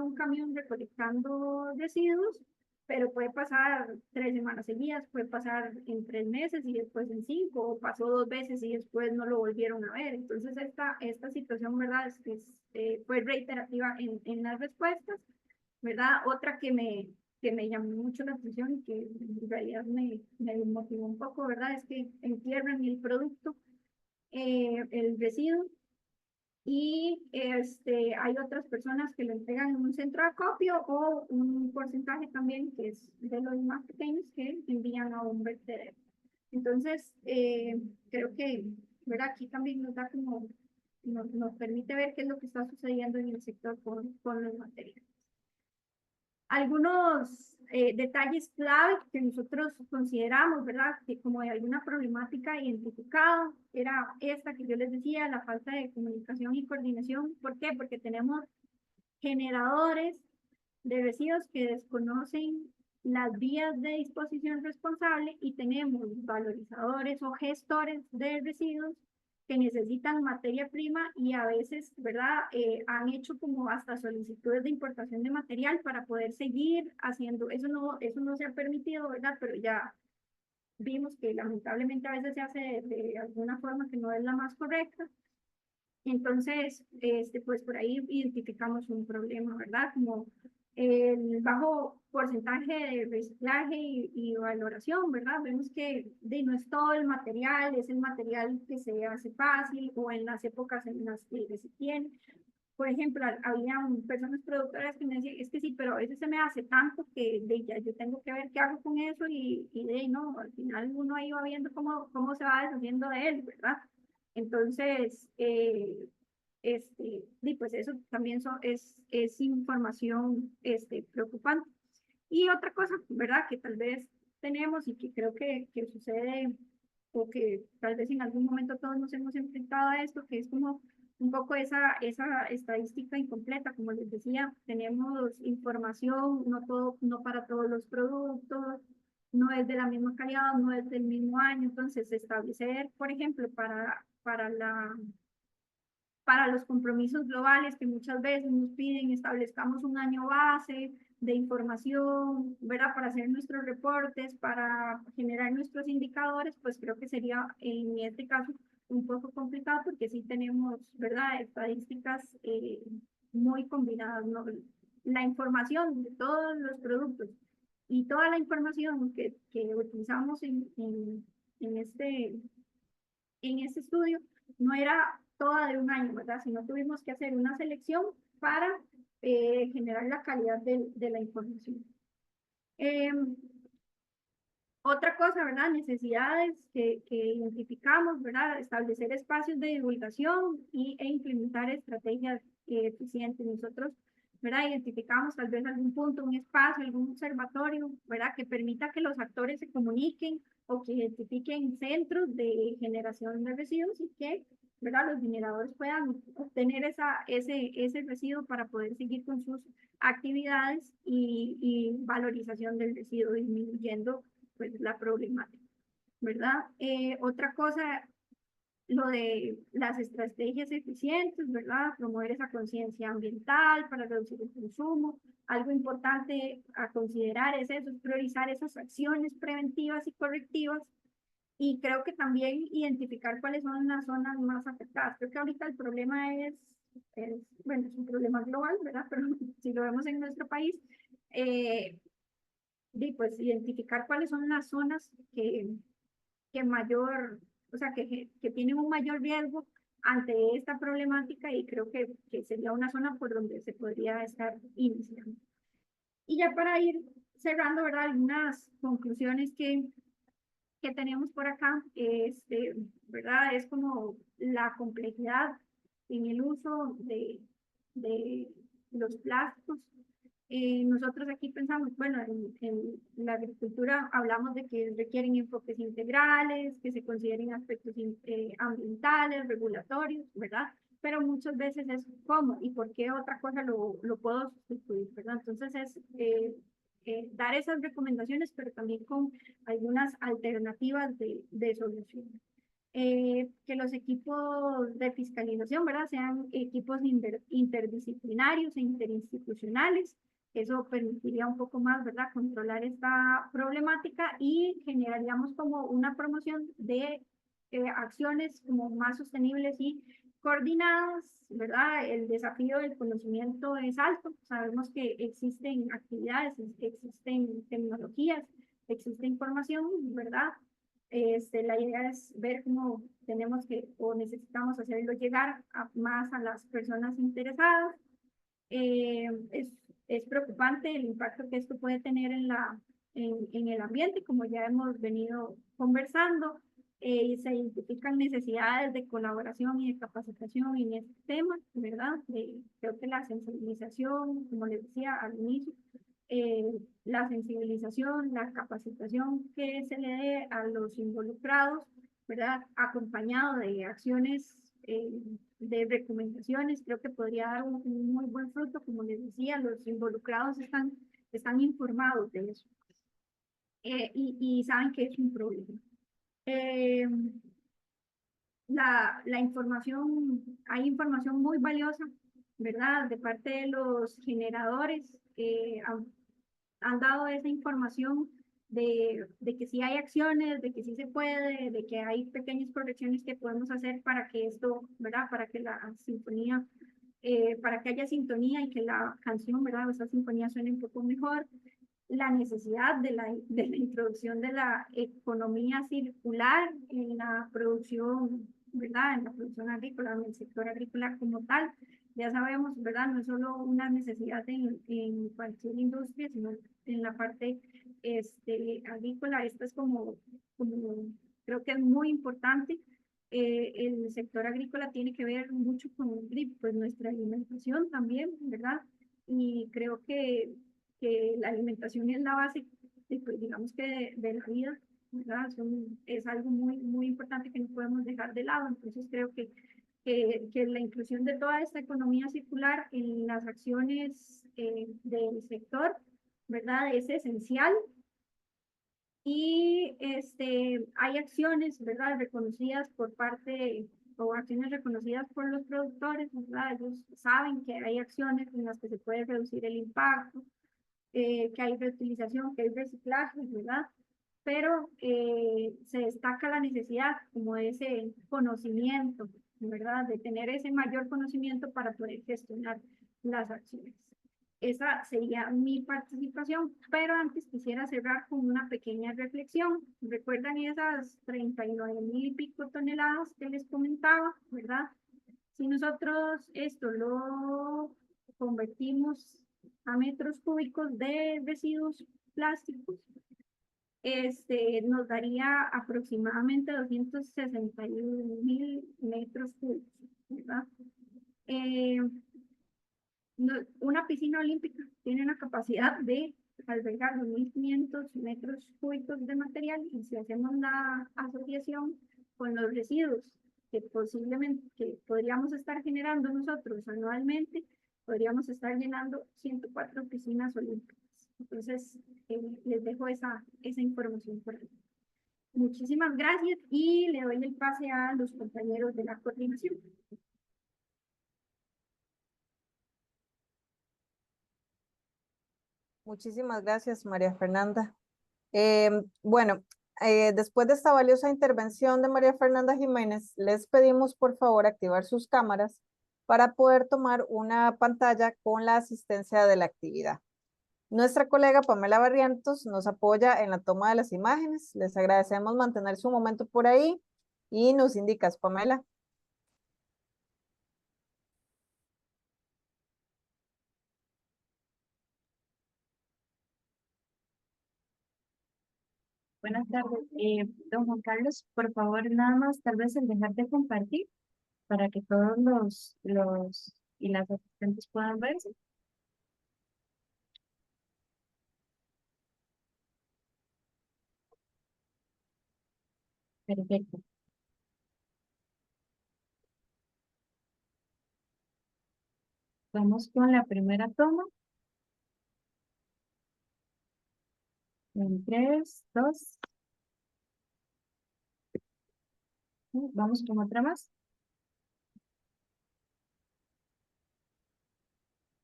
un camión recolectando residuos, pero puede pasar 3 semanas seguidas, puede pasar en 3 meses y después en 5, o pasó 2 veces y después no lo volvieron a ver. Entonces esta situación, ¿verdad?, fue reiterativa en las respuestas, ¿verdad? Otra que me llamó mucho la atención y que en realidad me motivó un poco, ¿verdad?, es que entierran el producto, el residuo, y hay otras personas que lo entregan en un centro de acopio o un porcentaje también que es de los más pequeños que envían a un vertedero. Entonces, creo que, ¿verdad?, aquí también nos da como, nos permite ver qué es lo que está sucediendo en el sector con los materiales. Algunos detalles clave que nosotros consideramos, ¿verdad?, que como de alguna problemática identificada, era esta que yo les decía, la falta de comunicación y coordinación. ¿Por qué? Porque tenemos generadores de residuos que desconocen las vías de disposición responsable y tenemos valorizadores o gestores de residuos que necesitan materia prima y a veces, ¿verdad? Han hecho como hasta solicitudes de importación de material para poder seguir haciendo, eso no se ha permitido, ¿verdad? Pero ya vimos que lamentablemente a veces se hace de alguna forma que no es la más correcta. Entonces, pues por ahí identificamos un problema, ¿verdad? Como el bajo porcentaje de reciclaje y valoración, ¿verdad? Vemos que no es todo el material, es el material que se hace fácil o en las épocas en las que se tiene. Por ejemplo, había personas productoras que me decían, es que sí, pero a veces se me hace tanto que ya yo tengo que ver qué hago con eso y no, al final uno ahí va viendo cómo se va deshaciendo de él, ¿verdad? Entonces, pues eso también es información preocupante. Y otra cosa, ¿verdad? Que tal vez tenemos y que creo que sucede o que tal vez en algún momento todos nos hemos enfrentado a esto, que es como un poco esa estadística incompleta, como les decía, tenemos información, no para todos los productos, no es de la misma calidad, no es del mismo año, entonces establecer, por ejemplo, para los compromisos globales que muchas veces nos piden, establezcamos un año base de información, ¿verdad? Para hacer nuestros reportes, para generar nuestros indicadores, pues creo que sería en este caso un poco complicado porque sí tenemos, ¿verdad? Estadísticas muy combinadas, ¿no? La información de todos los productos y toda la información que utilizamos en este estudio no era toda de un año, ¿verdad? Sino tuvimos que hacer una selección para generar la calidad de la información. Otra cosa, ¿verdad? Necesidades que identificamos, ¿verdad? Establecer espacios de divulgación e implementar estrategias eficientes. Nosotros, ¿verdad? Identificamos tal vez algún punto, un espacio, algún observatorio, ¿verdad? Que permita que los actores se comuniquen o que identifiquen centros de generación de residuos y que, ¿verdad? Los generadores puedan obtener ese residuo para poder seguir con sus actividades y valorización del residuo, disminuyendo pues la problemática, ¿verdad? Otra cosa, lo de las estrategias eficientes, ¿verdad? Promover esa conciencia ambiental para reducir el consumo. Algo importante a considerar es eso, es priorizar esas acciones preventivas y correctivas. Y creo que también identificar cuáles son las zonas más afectadas. Creo que ahorita el problema bueno, es un problema global, ¿verdad? Pero si lo vemos en nuestro país, pues identificar cuáles son las zonas que mayor, o sea, que tienen un mayor riesgo ante esta problemática y creo que sería una zona por donde se podría estar iniciando. Y ya para ir cerrando, ¿verdad? Algunas conclusiones que tenemos por acá, ¿verdad? Es como la complejidad en el uso de los plásticos. Nosotros aquí pensamos, bueno, en la agricultura hablamos de que requieren enfoques integrales, que se consideren aspectos ambientales, regulatorios, ¿verdad? Pero muchas veces es cómo y por qué otra cosa lo puedo sustituir, ¿verdad? Entonces es dar esas recomendaciones, pero también con algunas alternativas de solución. Que los equipos de fiscalización, ¿verdad? Sean equipos interdisciplinarios e interinstitucionales. Eso permitiría un poco más, ¿verdad? Controlar esta problemática y generaríamos como una promoción de acciones como más sostenibles y coordinadas, ¿verdad? El desafío del conocimiento es alto. Sabemos que existen actividades, existen tecnologías, existe información, ¿verdad? La idea es ver cómo tenemos que o necesitamos hacerlo llegar más a las personas interesadas. Eh, es, es preocupante el impacto que esto puede tener en el ambiente, como ya hemos venido conversando. Se identifican necesidades de colaboración y de capacitación en este tema, ¿verdad? Creo que la sensibilización, como les decía al inicio, la sensibilización, la capacitación que se le dé a los involucrados, ¿verdad? Acompañado de acciones, de recomendaciones, creo que podría dar un muy buen fruto. Como les decía, los involucrados están informados de eso y saben que es un problema. la información, hay información muy valiosa, ¿verdad? De parte de los generadores que han dado esa información de que sí hay acciones, de que sí se puede, de que hay pequeñas correcciones que podemos hacer para que esto, ¿verdad? Para que la sinfonía, para que haya sintonía y que la canción, ¿verdad? Esa sinfonía suene un poco mejor. La necesidad de la introducción de la economía circular en la producción, ¿verdad? En la producción agrícola, en el sector agrícola como tal. Ya sabemos, ¿verdad? No es solo una necesidad en cualquier industria, sino en la parte agrícola. Esta es como, creo que es muy importante. El sector agrícola tiene que ver mucho con pues, nuestra alimentación también, ¿verdad? Y creo que la alimentación es la base, pues, digamos que de la vida, ¿verdad? Es algo muy, muy importante que no podemos dejar de lado. Entonces creo que la inclusión de toda esta economía circular en las acciones del sector, ¿verdad? Es esencial. Y hay acciones, ¿verdad? Reconocidas por parte o acciones reconocidas por los productores, ¿verdad? Ellos saben que hay acciones en las que se puede reducir el impacto, que hay reutilización, que hay reciclaje, ¿verdad? Pero se destaca la necesidad como de ese conocimiento, ¿verdad? De tener ese mayor conocimiento para poder gestionar las acciones. Esa sería mi participación, pero antes quisiera cerrar con una pequeña reflexión. ¿Recuerdan esas 39,000 y pico toneladas que les comentaba, verdad? Si nosotros esto lo convertimos a metros cúbicos de residuos plásticos, nos daría aproximadamente 261,000 metros cúbicos, ¿verdad? Eh, una piscina olímpica tiene una capacidad de albergar 2.500 metros cúbicos de material y si hacemos la asociación con los residuos que posiblemente que podríamos estar generando nosotros anualmente, podríamos estar llenando 104 piscinas olímpicas. Entonces, les dejo esa información por ahí. Muchísimas gracias y le doy el pase a los compañeros de la coordinación. Muchísimas gracias, María Fernanda. Bueno, después de esta valiosa intervención de María Fernanda Jiménez, les pedimos por favor activar sus cámaras para poder tomar una pantalla con la asistencia de la actividad. Nuestra colega Pamela Barrientos nos apoya en la toma de las imágenes. Les agradecemos mantenerse un momento por ahí y nos indicas, Pamela. Buenas tardes, don Juan Carlos, por favor, nada más, tal vez el dejar de compartir para que todos los y las asistentes puedan verse. Perfecto. Vamos con la primera toma. En 3, 2. Vamos con otra más.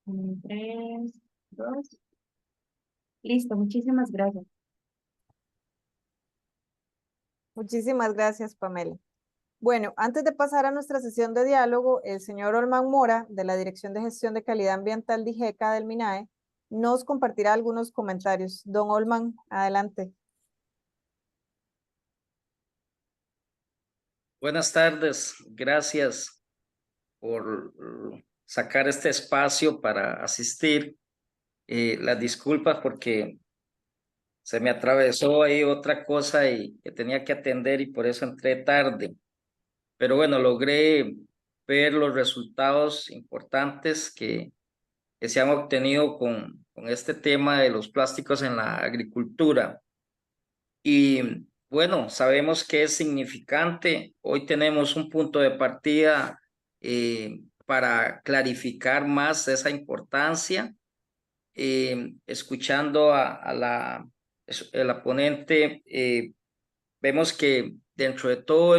En 3, 2. Listo, muchísimas gracias. Muchísimas gracias, Pamela. Bueno, antes de pasar a nuestra sesión de diálogo, el señor Olman Mora, de la Dirección de Gestión de Calidad Ambiental de IGECA del MINAE, nos compartirá algunos comentarios. Don Olman, adelante. Buenas tardes, gracias por sacar este espacio para asistir. Las disculpas porque se me atravesó ahí otra cosa y que tenía que atender y por eso entré tarde. Pero bueno, logré ver los resultados importantes que se han obtenido con este tema de los plásticos en la agricultura. Y bueno, sabemos que es significante. Hoy tenemos un punto de partida para clarificar más esa importancia. Escuchando a la ponente, vemos que dentro de todo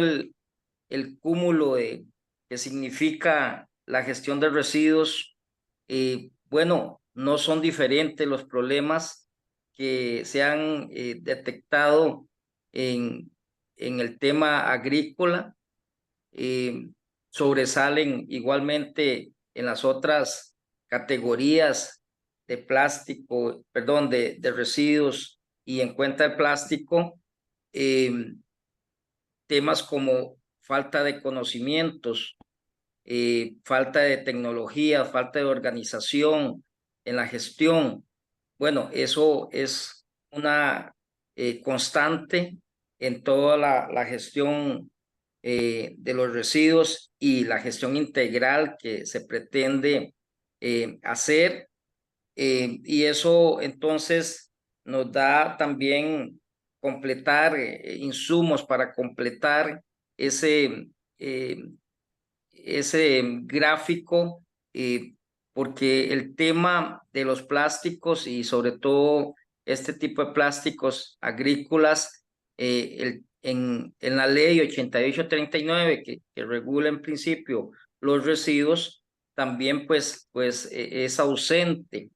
el cúmulo que significa la gestión de residuos, bueno, no son diferentes los problemas que se han detectado en el tema agrícola, sobresalen igualmente en las otras categorías de plástico, perdón, de residuos y en cuenta de plástico, temas como falta de conocimientos, falta de tecnología, falta de organización en la gestión. Bueno, eso es una constante en toda la gestión de los residuos y la gestión integral que se pretende hacer. Y eso entonces nos da también completar insumos para completar ese gráfico, porque el tema de los plásticos y sobre todo este tipo de plásticos agrícolas, en la ley 8839 que regula en principio los residuos, también pues es ausente,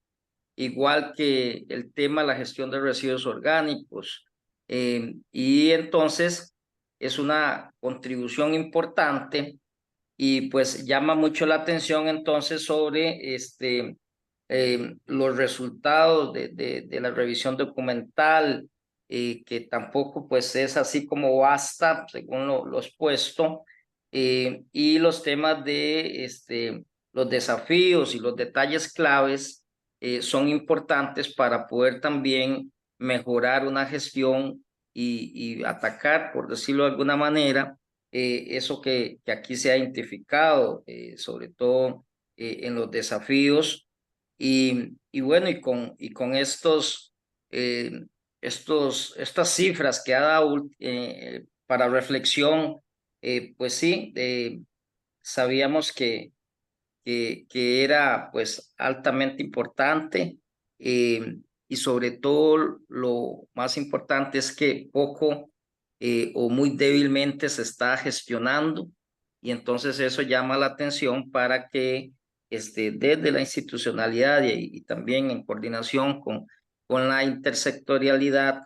igual que el tema de la gestión de residuos orgánicos. Y entonces es una contribución importante y pues llama mucho la atención entonces sobre los resultados de la revisión documental, que tampoco pues es así como basta según lo expuesto, y los temas de los desafíos y los detalles claves son importantes para poder también mejorar una gestión y atacar, por decirlo de alguna manera, eso que aquí se ha identificado, sobre todo en los desafíos. Y bueno, y con estas cifras que ha dado para reflexión, pues sí, sabíamos que era pues altamente importante, y sobre todo lo más importante es que poco o muy débilmente se está gestionando, y entonces eso llama la atención para que desde la institucionalidad y también en coordinación con la intersectorialidad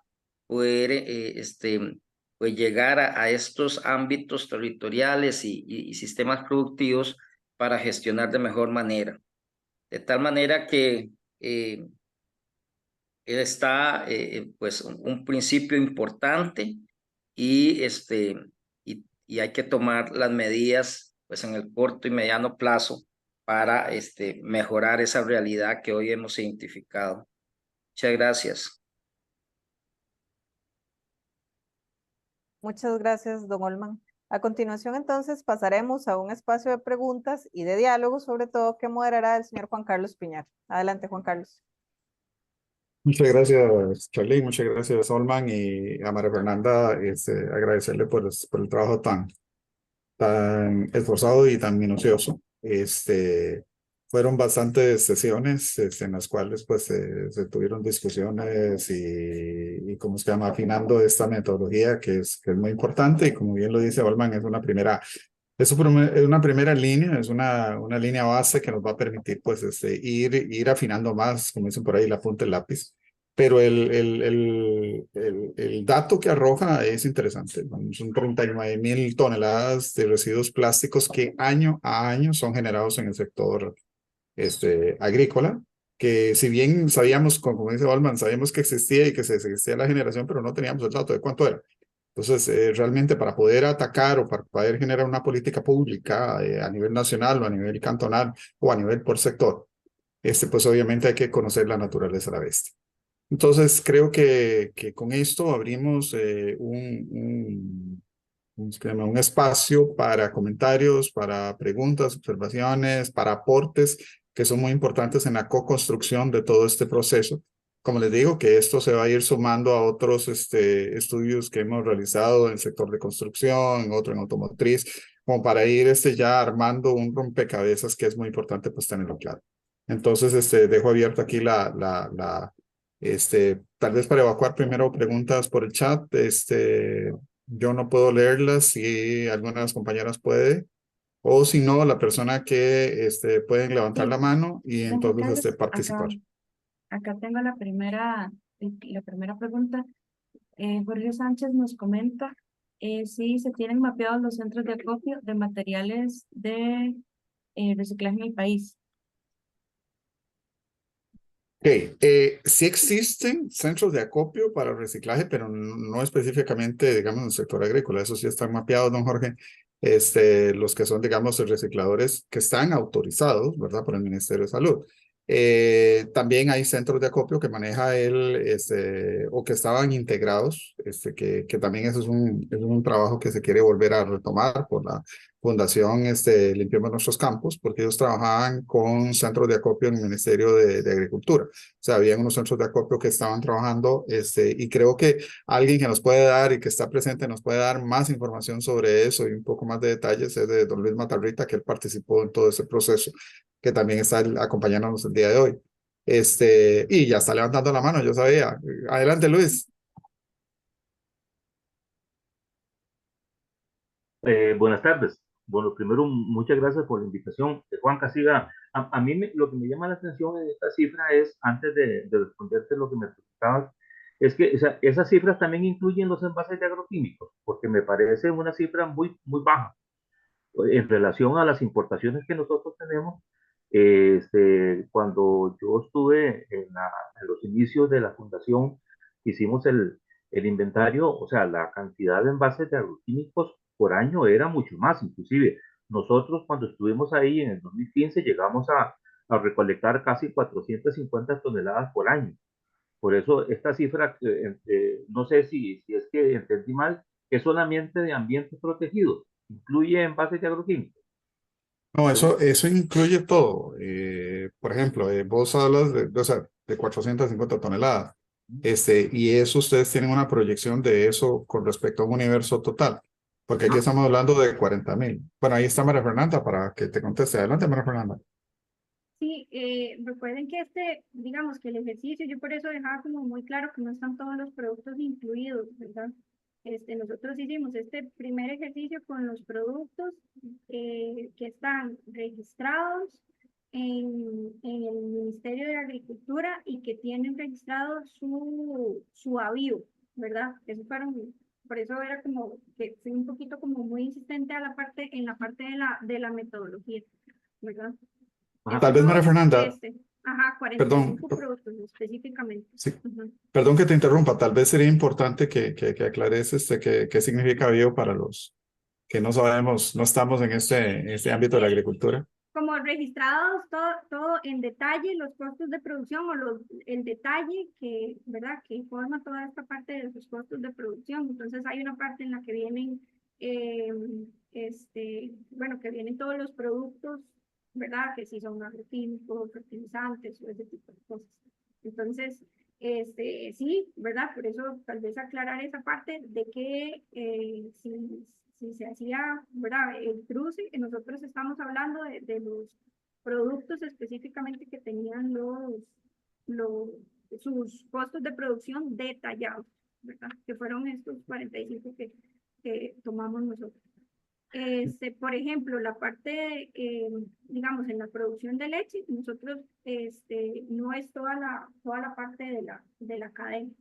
poder pues llegar a estos ámbitos territoriales y sistemas productivos para gestionar de mejor manera. De tal manera que está pues un principio importante y, y hay que tomar las medidas pues en el corto y mediano plazo para mejorar esa realidad que hoy hemos identificado. Muchas gracias. Muchas gracias, don Olman. A continuación, entonces, pasaremos a un espacio de preguntas y de diálogo, sobre todo que moderará el señor Juan Carlos Piñar. Adelante, Juan Carlos. Muchas gracias, Charly, muchas gracias, Olman, y a María Fernanda, agradecerle por el trabajo tan esforzado y tan minucioso. Fueron bastantes sesiones en las cuales pues se tuvieron discusiones y cómo se llama, afinando esta metodología que es muy importante, y como bien lo dice Olman, es una primera línea, es una línea base que nos va a permitir pues ir afinando más, como dicen por ahí, la punta del lápiz. Pero el dato que arroja es interesante. Son 39.000 toneladas de residuos plásticos que año a año son generados en el sector agrícola, que si bien sabíamos, como dice Olman, sabíamos que existía y que se existía la generación, pero no teníamos el dato de cuánto era. Entonces, realmente para poder atacar o para poder generar una política pública a nivel nacional o a nivel cantonal o a nivel por sector, pues obviamente hay que conocer la naturaleza de la bestia. Entonces, creo que con esto abrimos un espacio para comentarios, para preguntas, observaciones, para aportes que son muy importantes en la co-construcción de todo este proceso. Como les digo, que esto se va a ir sumando a otros estudios que hemos realizado en el sector de construcción, otro en automotriz, como para ir ya armando un rompecabezas que es muy importante pues tenerlo claro. Entonces, dejo abierto aquí tal vez para evacuar primero preguntas por el chat, Yo no puedo leerlas, si alguna de las compañeras puede, o si no, la persona que pueden levantar la Sí, mano y don Juan entonces Carlos, participar. acá tengo la primera pregunta. Jorge Sánchez nos comenta si se tienen mapeados los centros de acopio de materiales de reciclaje en el país. Ok, sí existen centros de acopio para reciclaje, pero no específicamente, digamos, en el sector agrícola. Eso sí están mapeados, don Jorge. Los que son, digamos, recicladores que están autorizados, ¿verdad? Por el Ministerio de Salud. También hay centros de acopio que maneja o que estaban integrados, que también eso es un trabajo que se quiere volver a retomar por la Fundación Limpiemos Nuestros Campos, porque ellos trabajaban con centros de acopio en el Ministerio de Agricultura. O sea, habían unos centros de acopio que estaban trabajando, y creo que alguien que nos puede dar y que está presente nos puede dar más información sobre eso y un poco más de detalles es de don Luis Matarrita, que él participó en todo ese proceso, que también está acompañándonos el día de hoy. Y ya está levantando la mano, yo sabía. Adelante, Luis. Buenas tardes. Bueno, primero, muchas gracias por la invitación. Juan Casiga, a mí lo que me llama la atención en esta cifra es, antes de responderte lo que me preguntabas, es que esas cifras también incluyen los envases de agroquímicos, porque me parece una cifra muy baja en relación a las importaciones que nosotros tenemos. Cuando yo estuve en los inicios de la fundación, hicimos el inventario, o sea, la cantidad de envases de agroquímicos por año era mucho más. Inclusive nosotros, cuando estuvimos ahí en el 2015, llegamos a recolectar casi 450 toneladas por año. Por eso esta cifra, no sé si es que entendí mal, es solamente de ambientes protegidos, incluye envases de agroquímicos. No, eso incluye todo. Por ejemplo, vos hablas o sea, de 450 toneladas. Y eso ustedes tienen una proyección de eso con respecto a un universo total. Porque aquí estamos hablando de 40,000. Bueno, ahí está María Fernanda para que te conteste. Adelante, María Fernanda. Sí, recuerden que digamos que el ejercicio, yo por eso dejaba como muy claro que no están todos los productos incluidos, ¿verdad? Nosotros hicimos este primer ejercicio con los productos que están registrados en el Ministerio de Agricultura y que tienen registrado su avío, ¿verdad? Eso fueron, por eso era como que fui un poquito como muy insistente en la parte de la metodología, ¿verdad? Tal Estos vez, María son, Fernanda, ajá, perdón, 45 productos específicamente. sí, Ujú. perdón que te interrumpa. Tal vez sería importante que aclares qué significa bio para los que no sabemos, no estamos en este ámbito de la Eh, agricultura. Como registrados todo en detalle, los costos de producción o el detalle que, ¿verdad? Que informa toda esta parte de los costos de producción. Entonces hay una parte en la que vienen, eh, bueno, que vienen todos los productos, ¿verdad? Que si son agroquímicos, fertilizantes o ese tipo de cosas. Entonces, sí, ¿verdad? Por eso tal vez aclarar esa parte de que si se hacía, ¿verdad? El cruce, que nosotros estamos hablando de los productos específicamente que tenían los, sus costos de producción detallados, ¿verdad? Que fueron estos 45 que tomamos nosotros. Por ejemplo, la parte, digamos, en la producción de leche, nosotros, no es toda la parte de la cadena,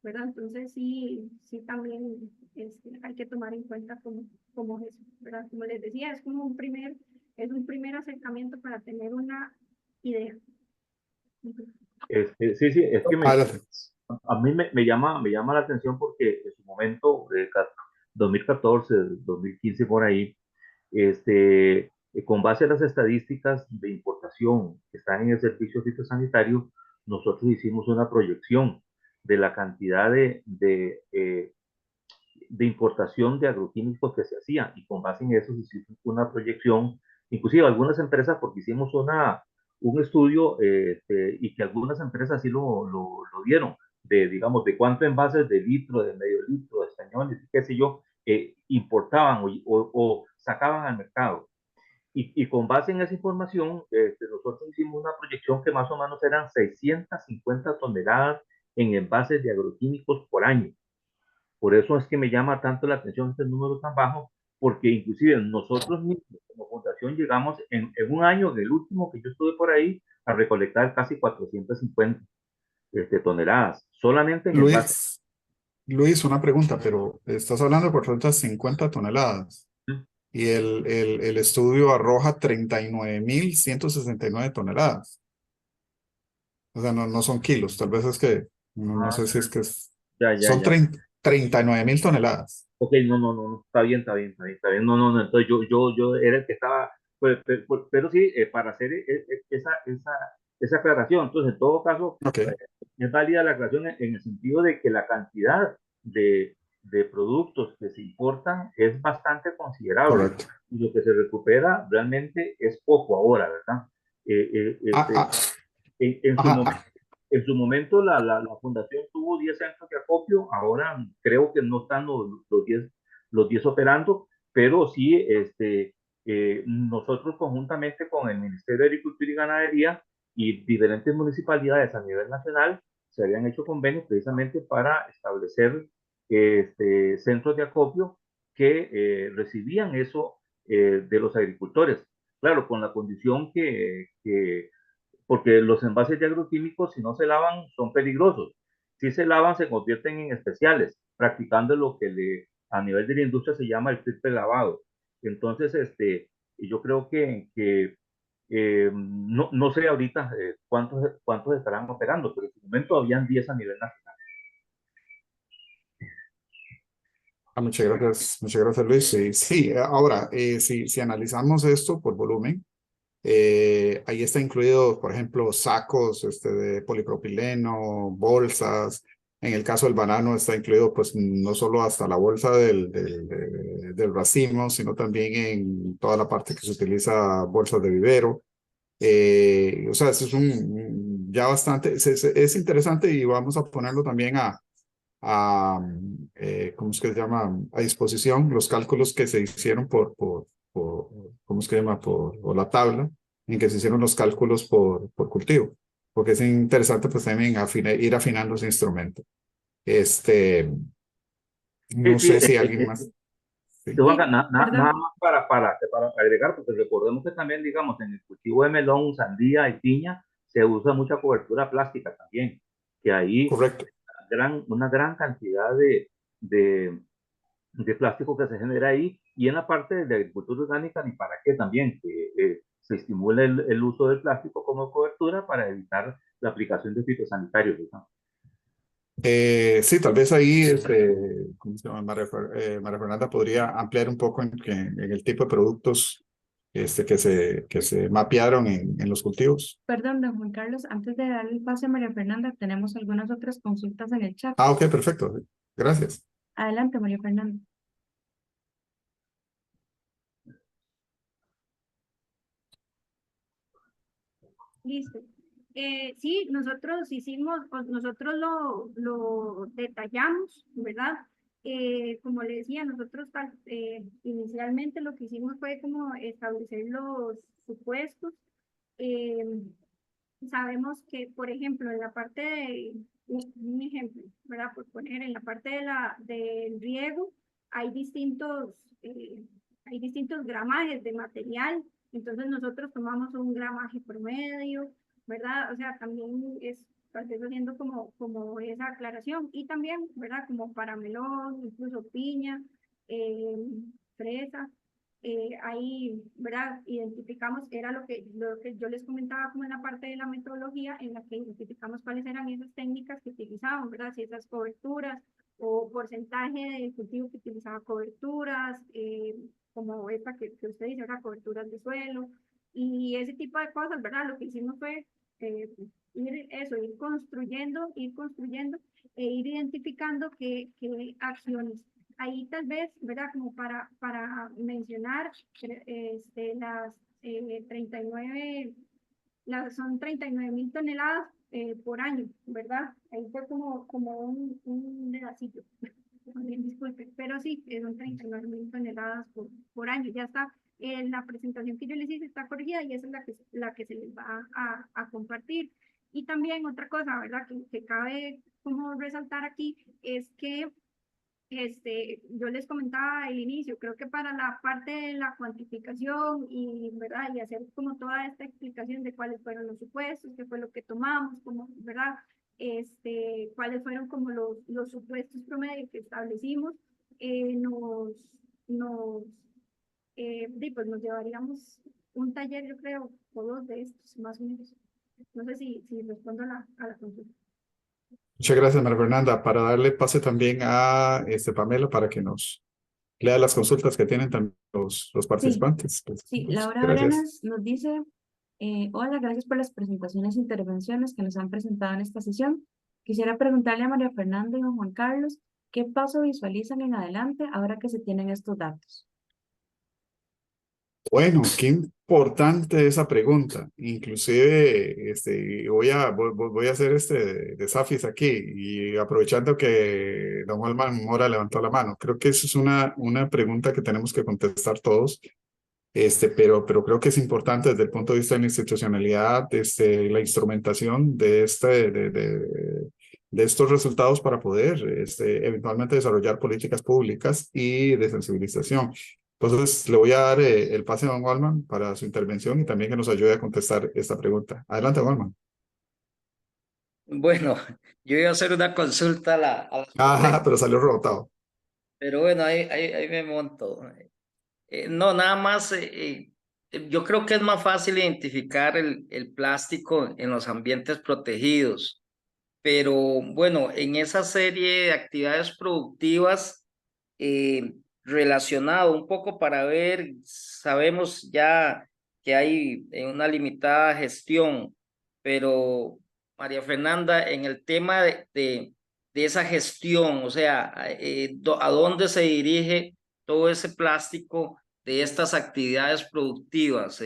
¿verdad? Entonces sí también hay que tomar en cuenta como eso, ¿verdad? Como les decía, es un primer acercamiento para tener una idea. Sí, es que Adelante. a mí me llama la atención porque en su momento, 2014, 2015 por ahí, con base a las estadísticas de importación que están en el servicio fitosanitario, nosotros hicimos una proyección de la cantidad de importación de agroquímicos que se hacía, y con base en eso se hizo una proyección, inclusive algunas empresas, porque hicimos un estudio, y que algunas empresas sí lo dieron, digamos, de cuánto envases de litro, de medio litro, de estañones, qué sé yo, importaban o sacaban al mercado. Y con base en esa información, nosotros hicimos una proyección que más o menos eran 650 toneladas en envases de agroquímicos por año. Por eso es que me llama tanto la atención este número tan bajo, porque inclusive nosotros mismos como fundación llegamos en un año, en el último que yo estuve por ahí, a recolectar casi 450 toneladas, solamente en envases. Luis, una pregunta, pero estás hablando de 450 toneladas y el estudio arroja 39.169 toneladas. O sea, no son kilos, tal vez es que, no sé si es que son Ya. 39.000 toneladas. Ok, no, está bien, no, entonces yo era el que estaba, pero sí, para hacer esa aclaración, entonces en todo caso, Ok, es válida la aclaración en el sentido de que la cantidad de productos que se importan es bastante considerable correcto. y lo que se recupera realmente es poco ahora, ¿verdad? Eh, eh, Ah, este, ah, en su ajá, momento, en su momento la fundación tuvo 10 centros de acopio, ahora creo que no están los 10 operando, pero sí nosotros conjuntamente con el Ministerio de Agricultura y Ganadería y diferentes municipalidades a nivel nacional se habían hecho convenios precisamente para establecer centros de acopio que recibían eso de los agricultores. Claro, con la condición porque los envases de agroquímicos, si no se lavan, son peligrosos. Si se lavan, se convierten en especiales, practicando lo que a nivel de la industria se llama el triple lavado. Entonces, yo creo no sé ahorita cuántos estarán operando, pero en su momento habían 10 a nivel nacional. muchas gracias Luis. Sí, sí, ahora, si analizamos esto por volumen, ahí está incluido, por ejemplo, sacos de polipropileno, bolsas. En el caso del banano está incluido, pues, no solo hasta la bolsa del racimo, sino también en toda la parte que se utiliza bolsas de vivero. O sea, eso es ya bastante, es interesante y vamos a ponerlo también ¿cómo es que se llama? A disposición los cálculos que se hicieron ¿cómo es que se llama? Por la tabla en que se hicieron los cálculos por cultivo, porque es interesante pues también ir afinando ese instrumento. No Sí, sé si alguien más. Sí. Juanca, Sí, nada perdón. más para agregar, porque recordemos que también, digamos, en el cultivo de melón, sandía y piña, se usa mucha cobertura plástica también, que ahí Correcto. una gran cantidad de, de plástico que se genera ahí, y en la parte de agricultura orgánica, ni para qué también, que se estimule el uso del plástico como cobertura para evitar la aplicación de fitosanitarios, ¿no? Sí, tal vez ahí, ¿cómo se llama? María Fernanda podría ampliar un poco en el tipo de productos que se mapearon en los cultivos. Perdón, don Juan Carlos, antes de darle el pase a María Fernanda, tenemos algunas otras consultas en el chat. Ah, ok, perfecto. Gracias. Adelante, María Fernanda. Listo. Sí, nosotros lo detallamos, ¿verdad? Como le decía, nosotros inicialmente lo que hicimos fue como establecer los supuestos. Eh, Sabemos que, por ejemplo, en la parte un ejemplo, ¿verdad? Por poner, en la parte del riego hay eh, hay distintos gramajes de material, entonces nosotros tomamos un gramaje promedio, ¿verdad? O sea, también es tal vez haciendo como esa aclaración y también, ¿verdad? Como para melón, incluso piña, eh, fresa, ahí, ¿verdad? Identificamos, era lo que yo les comentaba como en la parte de la metodología, en la que identificamos cuáles eran esas técnicas que utilizaban, ¿verdad? Si esas coberturas o porcentaje de cultivo que utilizaba coberturas, como esta que usted dice, ¿verdad? Coberturas de suelo y ese tipo de cosas, ¿verdad? Lo que hicimos fue ir construyendo e ir identificando qué acciones ahí tal vez, ¿verdad? Como para mencionar las 39, son 39.000 toneladas por año, ¿verdad? Ahí fue como un pedacito, también disculpe, pero sí, son 39.000 toneladas por año, ya está. La presentación que yo les hice está corregida y esa es la que se les va a compartir. Y también otra cosa, ¿verdad? Que cabe como resaltar aquí es que yo les comentaba al inicio, creo que para la parte de la cuantificación y, ¿verdad? Y hacer como toda esta explicación de cuáles fueron los supuestos, qué fue lo que tomamos, como, ¿verdad? Cuáles fueron como los supuestos promedio que establecimos, nos, pues nos llevaríamos un taller, yo creo, o dos de estos, más o menos. No sé si respondo a la consulta. Muchas gracias, María Fernanda. Para darle pase también a Pamela para que nos lea las consultas que tienen también los participantes. Sí, Laura Gracias. Brenas nos dice, hola, gracias por las presentaciones e intervenciones que nos han presentado en esta sesión. Quisiera preguntarle a María Fernanda y a Juan Carlos, ¿qué paso visualizan en adelante ahora que se tienen estos datos? Bueno, qué importante esa pregunta. Inclusive, voy a hacer de Safis aquí y aprovechando que don Juan Mora levantó la mano. Creo que esa es una pregunta que tenemos que contestar todos. Pero creo que es importante desde el punto de vista de la institucionalidad, la instrumentación de estos resultados para poder eventualmente desarrollar políticas públicas y de sensibilización. Entonces, le voy a dar el pase a don Wallman para su intervención y también que nos ayude a contestar esta pregunta. Adelante, Wallman. Bueno, yo iba a hacer una consulta a Ah, pero salió rebotado. pero bueno, ahí me monto. No, nada más, yo creo que es más fácil identificar el plástico en los ambientes protegidos, pero bueno, en esa serie de actividades productivas relacionado un poco para ver, sabemos ya que hay una limitada gestión, pero María Fernanda, en el tema de esa gestión, o sea, ¿a dónde se dirige todo ese plástico de estas actividades productivas?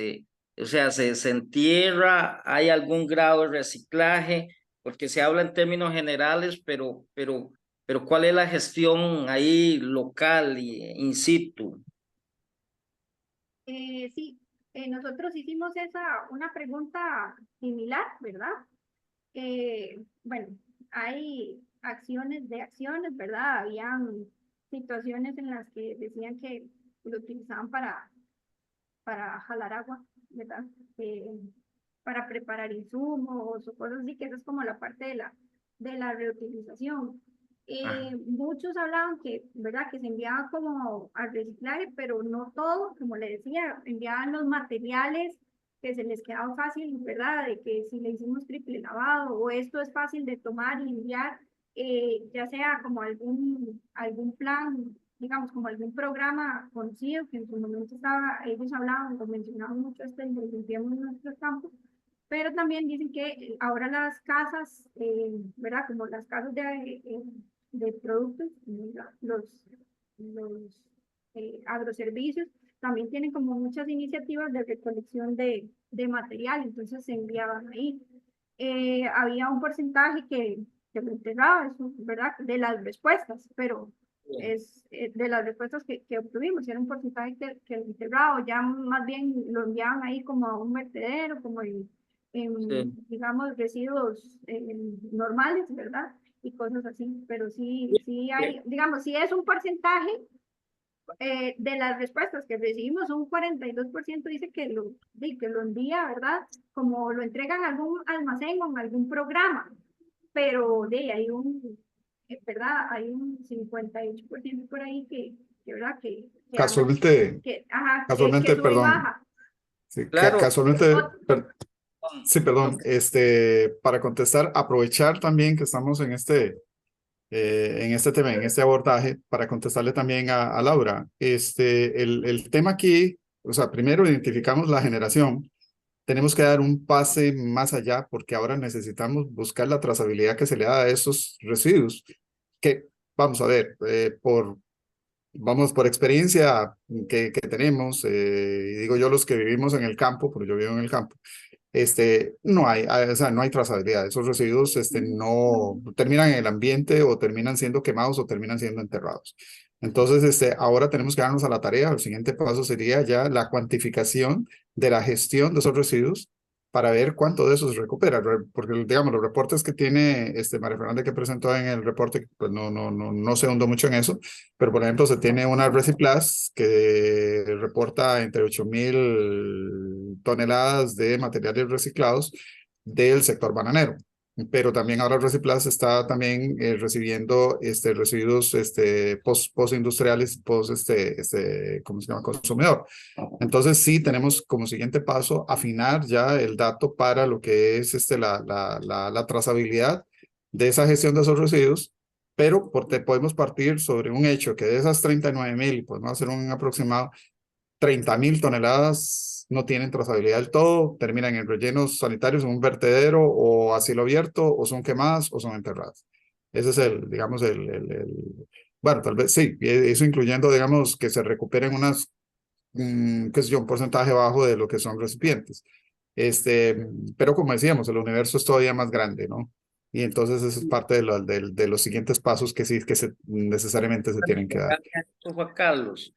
O sea, ¿se entierra? ¿Hay algún grado de reciclaje? Porque se habla en términos generales, pero ¿cuál es la gestión ahí local y in situ? Sí, nosotros hicimos una pregunta similar, ¿verdad? Bueno, hay acciones de acciones, ¿verdad? Habían situaciones en las que decían que lo utilizaban para jalar agua, ¿verdad? Para preparar insumos o cosas así, que esa es como la parte de la reutilización. Muchos hablaban que, ¿verdad? Que se enviaba como al reciclaje, pero no todo, como le decía, enviaban los materiales que se les quedaba fácil, ¿verdad? De que si le hicimos triple lavado o esto es fácil de tomar y enviar, ya sea como algún plan, digamos, como algún programa conocido que en su momento ellos hablaban o mencionaban mucho de limpiemos nuestros campos, pero también dicen que ahora las casas, ¿verdad? Como las casas de productos, los agroservicios, también tienen como muchas iniciativas de recolección de material, entonces se enviaban ahí. Había un porcentaje que lo enterraba, eso, ¿verdad? De las respuestas, pero es de las respuestas que obtuvimos, era un porcentaje que lo enterraba, o ya más bien lo enviaban ahí como a un vertedero, como digamos, residuos normales, ¿verdad? Y cosas así, pero sí hay, digamos, sí es un porcentaje de las respuestas que recibimos, un 42% dice que lo envía, ¿verdad? Como lo entregan a algún almacén o en algún programa, pero hay ¿verdad? Hay un 58% por ahí ¿verdad? Casualmente, que sube y perdón. baja. Sí, Claro. sí, perdón, para contestar, aprovechar también que estamos en este tema, en este abordaje, para contestarle también a Laura. El tema aquí, o sea, primero identificamos la generación, tenemos que dar un pase más allá porque ahora necesitamos buscar la trazabilidad que se le da a esos residuos, que vamos a ver, por experiencia que tenemos, y digo yo los que vivimos en el campo, porque yo vivo en el campo, o sea, no hay trazabilidad. Esos residuos no terminan en el ambiente o terminan siendo quemados o terminan siendo enterrados. Entonces, ahora tenemos que darnos a la tarea. El siguiente paso sería ya la cuantificación de la gestión de esos residuos para ver cuánto de eso se recupera, porque digamos, los reportes que tiene María Fernanda que presentó en el reporte, pues no se hundó mucho en eso, pero por ejemplo se tiene una Reciplas que reporta entre 8.000 toneladas de materiales reciclados del sector bananero. Pero también ahora Reciplas está también recibiendo residuos postindustriales, ¿cómo se llama? Consumidor. Entonces sí tenemos como siguiente paso afinar ya el dato para lo que es la trazabilidad de esa gestión de esos residuos, pero podemos partir sobre un hecho que de esas 39.000, podemos hacer un aproximado, 30.000 toneladas no tienen trazabilidad del todo, terminan en rellenos sanitarios, en un vertedero o a cielo abierto, o son quemadas o son enterradas. Ese es digamos, bueno, tal vez sí, eso incluyendo, digamos, que se recuperen qué sé yo, un porcentaje bajo de lo que son recipientes. Pero como decíamos, el universo es todavía más grande, ¿no? Y entonces eso es parte de los siguientes pasos que sí, necesariamente se tienen que dar. Juan Carlos,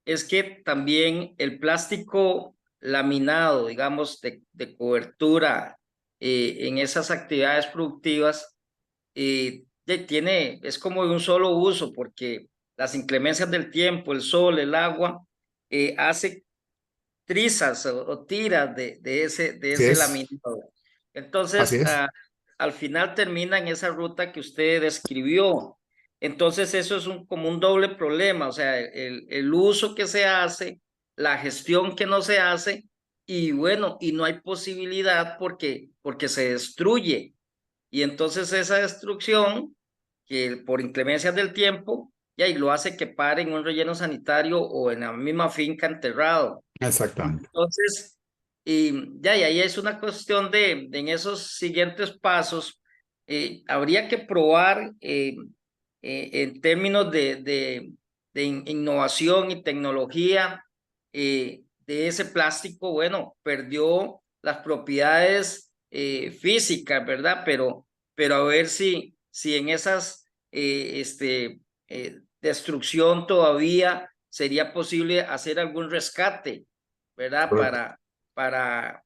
es que también el plástico laminado, digamos, de cobertura en esas actividades productivas, es como de un solo uso, porque las inclemencias del tiempo, el sol, el agua, hace trizas o tiras de Así ese es, laminado. así Entonces, es. al final termina en esa ruta que usted describió. Entonces, eso es como un doble problema, o sea, el uso que se hace, la gestión que no se hace, y bueno, y no hay posibilidad porque se destruye. Y entonces esa destrucción, que por inclemencias del tiempo, ya y lo hace que pare en un relleno sanitario o en la misma finca enterrado. Exactamente. Entonces, y ahí es una cuestión en esos siguientes pasos, habría que probar en términos de innovación y tecnología de ese plástico, bueno, perdió las propiedades físicas, ¿verdad? Pero a ver si en esas destrucción todavía sería posible hacer algún rescate, ¿verdad? Correcto. Para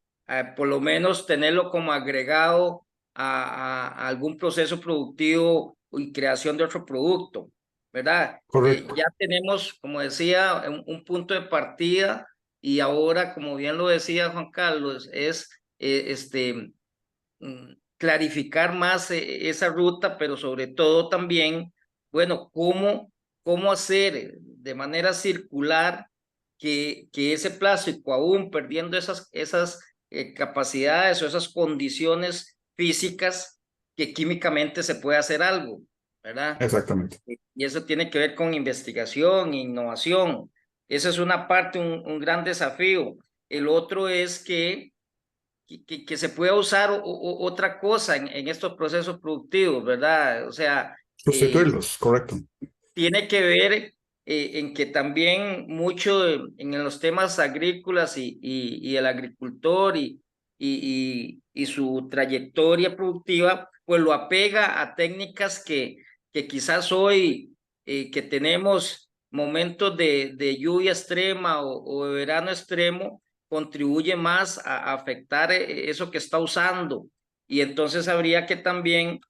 por lo menos tenerlo como agregado a algún proceso productivo y creación de otro producto, ¿verdad? Correcto. Ya tenemos, como decía, un punto de partida y ahora, como bien lo decía Juan Carlos, es clarificar más esa ruta, pero sobre todo también, bueno, cómo hacer de manera circular que ese plástico, aún perdiendo esas capacidades o esas condiciones físicas, que químicamente se puede hacer algo, ¿verdad? Exactamente. Y eso tiene que ver con investigación e innovación. Esa es una parte, un gran desafío. El otro es que se pueda usar otra cosa en estos procesos productivos, ¿verdad? O sea, Sustituirlos, correcto. tiene que ver en que también mucho en los temas agrícolas y el agricultor y su trayectoria productiva, pues lo apega a técnicas que quizás hoy que tenemos momentos de lluvia extrema o de verano extremo, contribuye más a afectar eso que está usando. Y entonces habría que también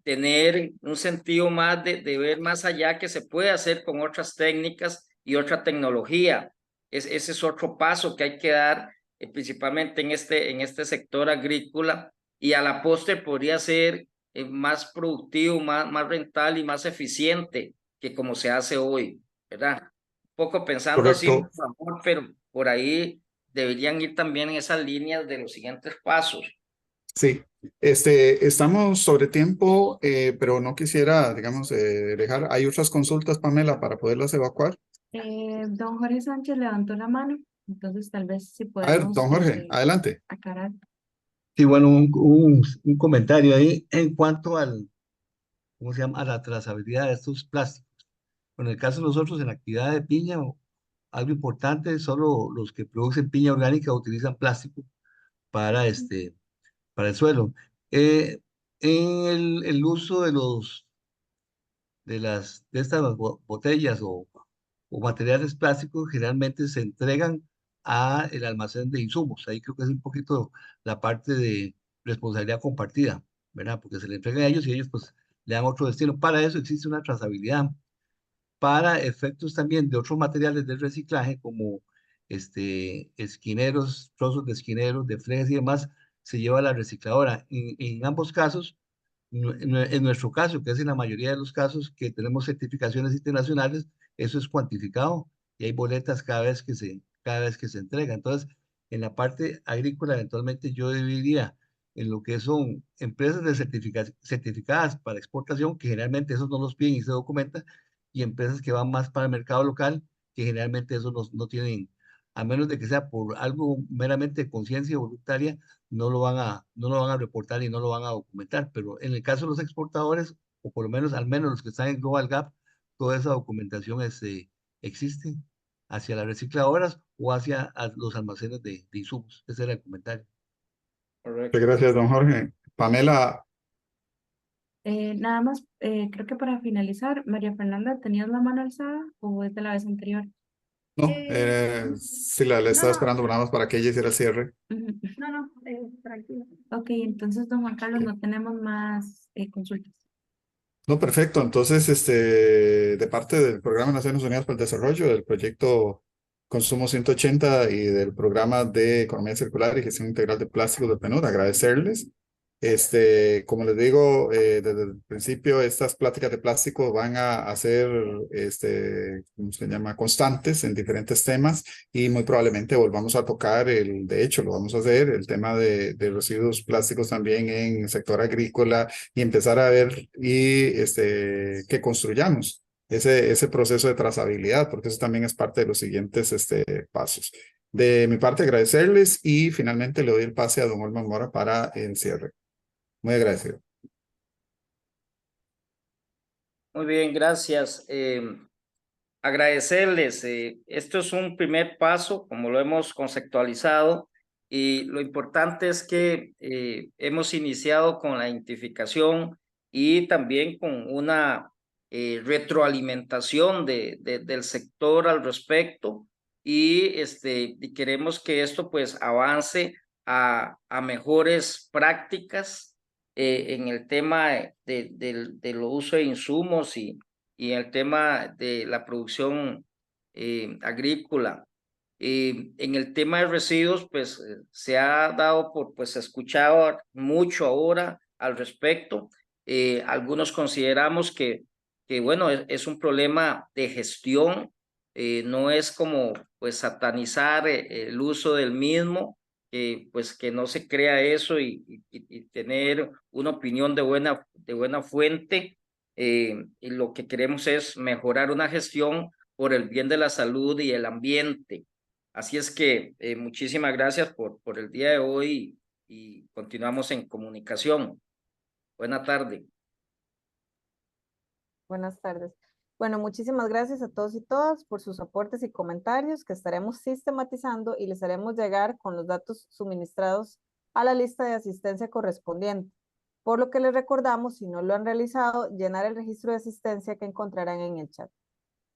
tener un sentido más de ver más allá que se puede hacer con otras técnicas y otra tecnología. Ese es otro paso que hay que dar, principalmente en este sector agrícola, y a la postre podría ser más productivo, más rentable y más eficiente que como se hace hoy, ¿verdad? Un poco pensando así, Correcto. pero por ahí deberían ir también en esas líneas de los siguientes pasos. Sí, estamos sobre tiempo, pero no quisiera, digamos, dejar. Hay otras consultas, Pamela, para poderlas evacuar. Don Jorge Sánchez levantó la mano, entonces tal vez si A ver, podemos don Jorge, adelante. aclarar. Sí, bueno, un comentario ahí en cuanto ¿cómo se llama? A la trazabilidad de estos plásticos. Bueno, en el caso de nosotros, en la actividad de piña, algo importante, solo los que producen piña orgánica utilizan plástico para, para el suelo. En el uso de estas botellas o materiales plásticos, generalmente se entregan a el almacén de insumos. Ahí creo que es un poquito la parte de responsabilidad compartida, ¿verdad? Porque se le entrega a ellos y ellos pues le dan otro destino. Para eso existe una trazabilidad. Para efectos también de otros materiales de reciclaje, como esquineros, trozos de esquineros, de flejes y demás, se lleva a la recicladora. En ambos casos, en nuestro caso, que es en la mayoría de los casos que tenemos certificaciones internacionales, eso es cuantificado y hay boletas cada vez que se entrega. Entonces, en la parte agrícola, eventualmente yo dividiría en lo que son empresas de certificadas para exportación, que generalmente esos no los piden y se documenta, y empresas que van más para el mercado local, que generalmente eso no tienen, a menos de que sea por algo meramente de conciencia voluntaria, no lo van a reportar y no lo van a documentar. Pero en el caso de los exportadores, o por lo menos, al menos los que están en Global Gap, toda esa documentación existe hacia las recicladoras o hacia los almacenes de insumos. Ese era el comentario. Correcto. Gracias, don Jorge. Pamela, Nada más, creo que para finalizar, María Fernanda, ¿tenías la mano alzada o es de la vez anterior? no, No, sí, la estaba esperando nada más para que ella hiciera el cierre. Ujú. no, tranquilo. Ok, entonces, don Juan Carlos, no tenemos más consultas. No, perfecto. Entonces, de parte del Programa de Naciones Unidas para el Desarrollo, del proyecto Consumo 180 y del Programa de Economía Circular y Gestión Integral de Plásticos del PNUD, agradecerles. Como les digo, desde el principio, estas pláticas de plástico van a ser, ¿cómo se llama?, constantes en diferentes temas y muy probablemente volvamos a tocar de hecho, lo vamos a hacer, el tema de residuos plásticos también en el sector agrícola y empezar a ver que construyamos ese proceso de trazabilidad, porque eso también es parte de los siguientes pasos. De mi parte, agradecerles y finalmente le doy el pase a don Olman Mora para el cierre. Muy agradecido. Muy bien, gracias. Agradecerles. Esto es un primer paso, como lo hemos conceptualizado, y lo importante es que hemos iniciado con la identificación y también con una retroalimentación del sector al respecto, y queremos que esto pues avance a mejores prácticas en el tema del uso de insumos y el tema de la producción agrícola. En el tema de residuos, pues se ha dado por pues escuchado mucho ahora al respecto. Algunos consideramos que bueno, es un problema de gestión, no es como pues satanizar el uso del mismo, pues que no se crea eso y tener una opinión de buena fuente. Y lo que queremos es mejorar una gestión por el bien de la salud y el ambiente. Así es que muchísimas gracias por el día de hoy y continuamos en comunicación. Buena tarde. Buenas tardes. Bueno, muchísimas gracias a todos y todas por sus aportes y comentarios que estaremos sistematizando y les haremos llegar con los datos suministrados a la lista de asistencia correspondiente. Por lo que les recordamos, si no lo han realizado, llenar el registro de asistencia que encontrarán en el chat.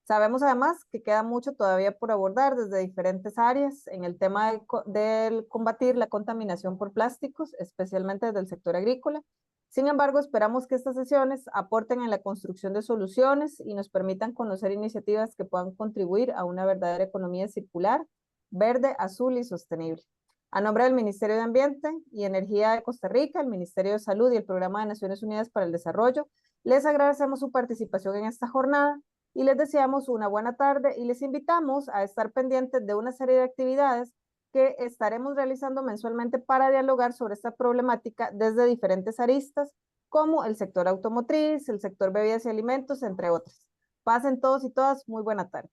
Sabemos además que queda mucho todavía por abordar desde diferentes áreas en el tema del combatir la contaminación por plásticos, especialmente desde el sector agrícola. Sin embargo, esperamos que estas sesiones aporten en la construcción de soluciones y nos permitan conocer iniciativas que puedan contribuir a una verdadera economía circular, verde, azul y sostenible. A nombre del Ministerio de Ambiente y Energía de Costa Rica, el Ministerio de Salud y el Programa de Naciones Unidas para el Desarrollo, les agradecemos su participación en esta jornada y les deseamos una buena tarde y les invitamos a estar pendientes de una serie de actividades que estaremos realizando mensualmente para dialogar sobre esta problemática desde diferentes aristas, como el sector automotriz, el sector bebidas y alimentos, entre otras. Pasen todos y todas muy buena tarde.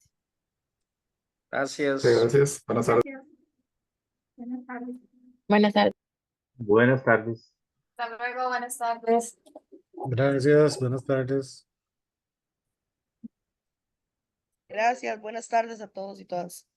Gracias. Sí, gracias. Buenas tardes. Gracias. Buenas tardes. Buenas tardes. Buenas tardes. Hasta luego, buenas tardes. Gracias, buenas tardes. Gracias, buenas tardes a todos y todas.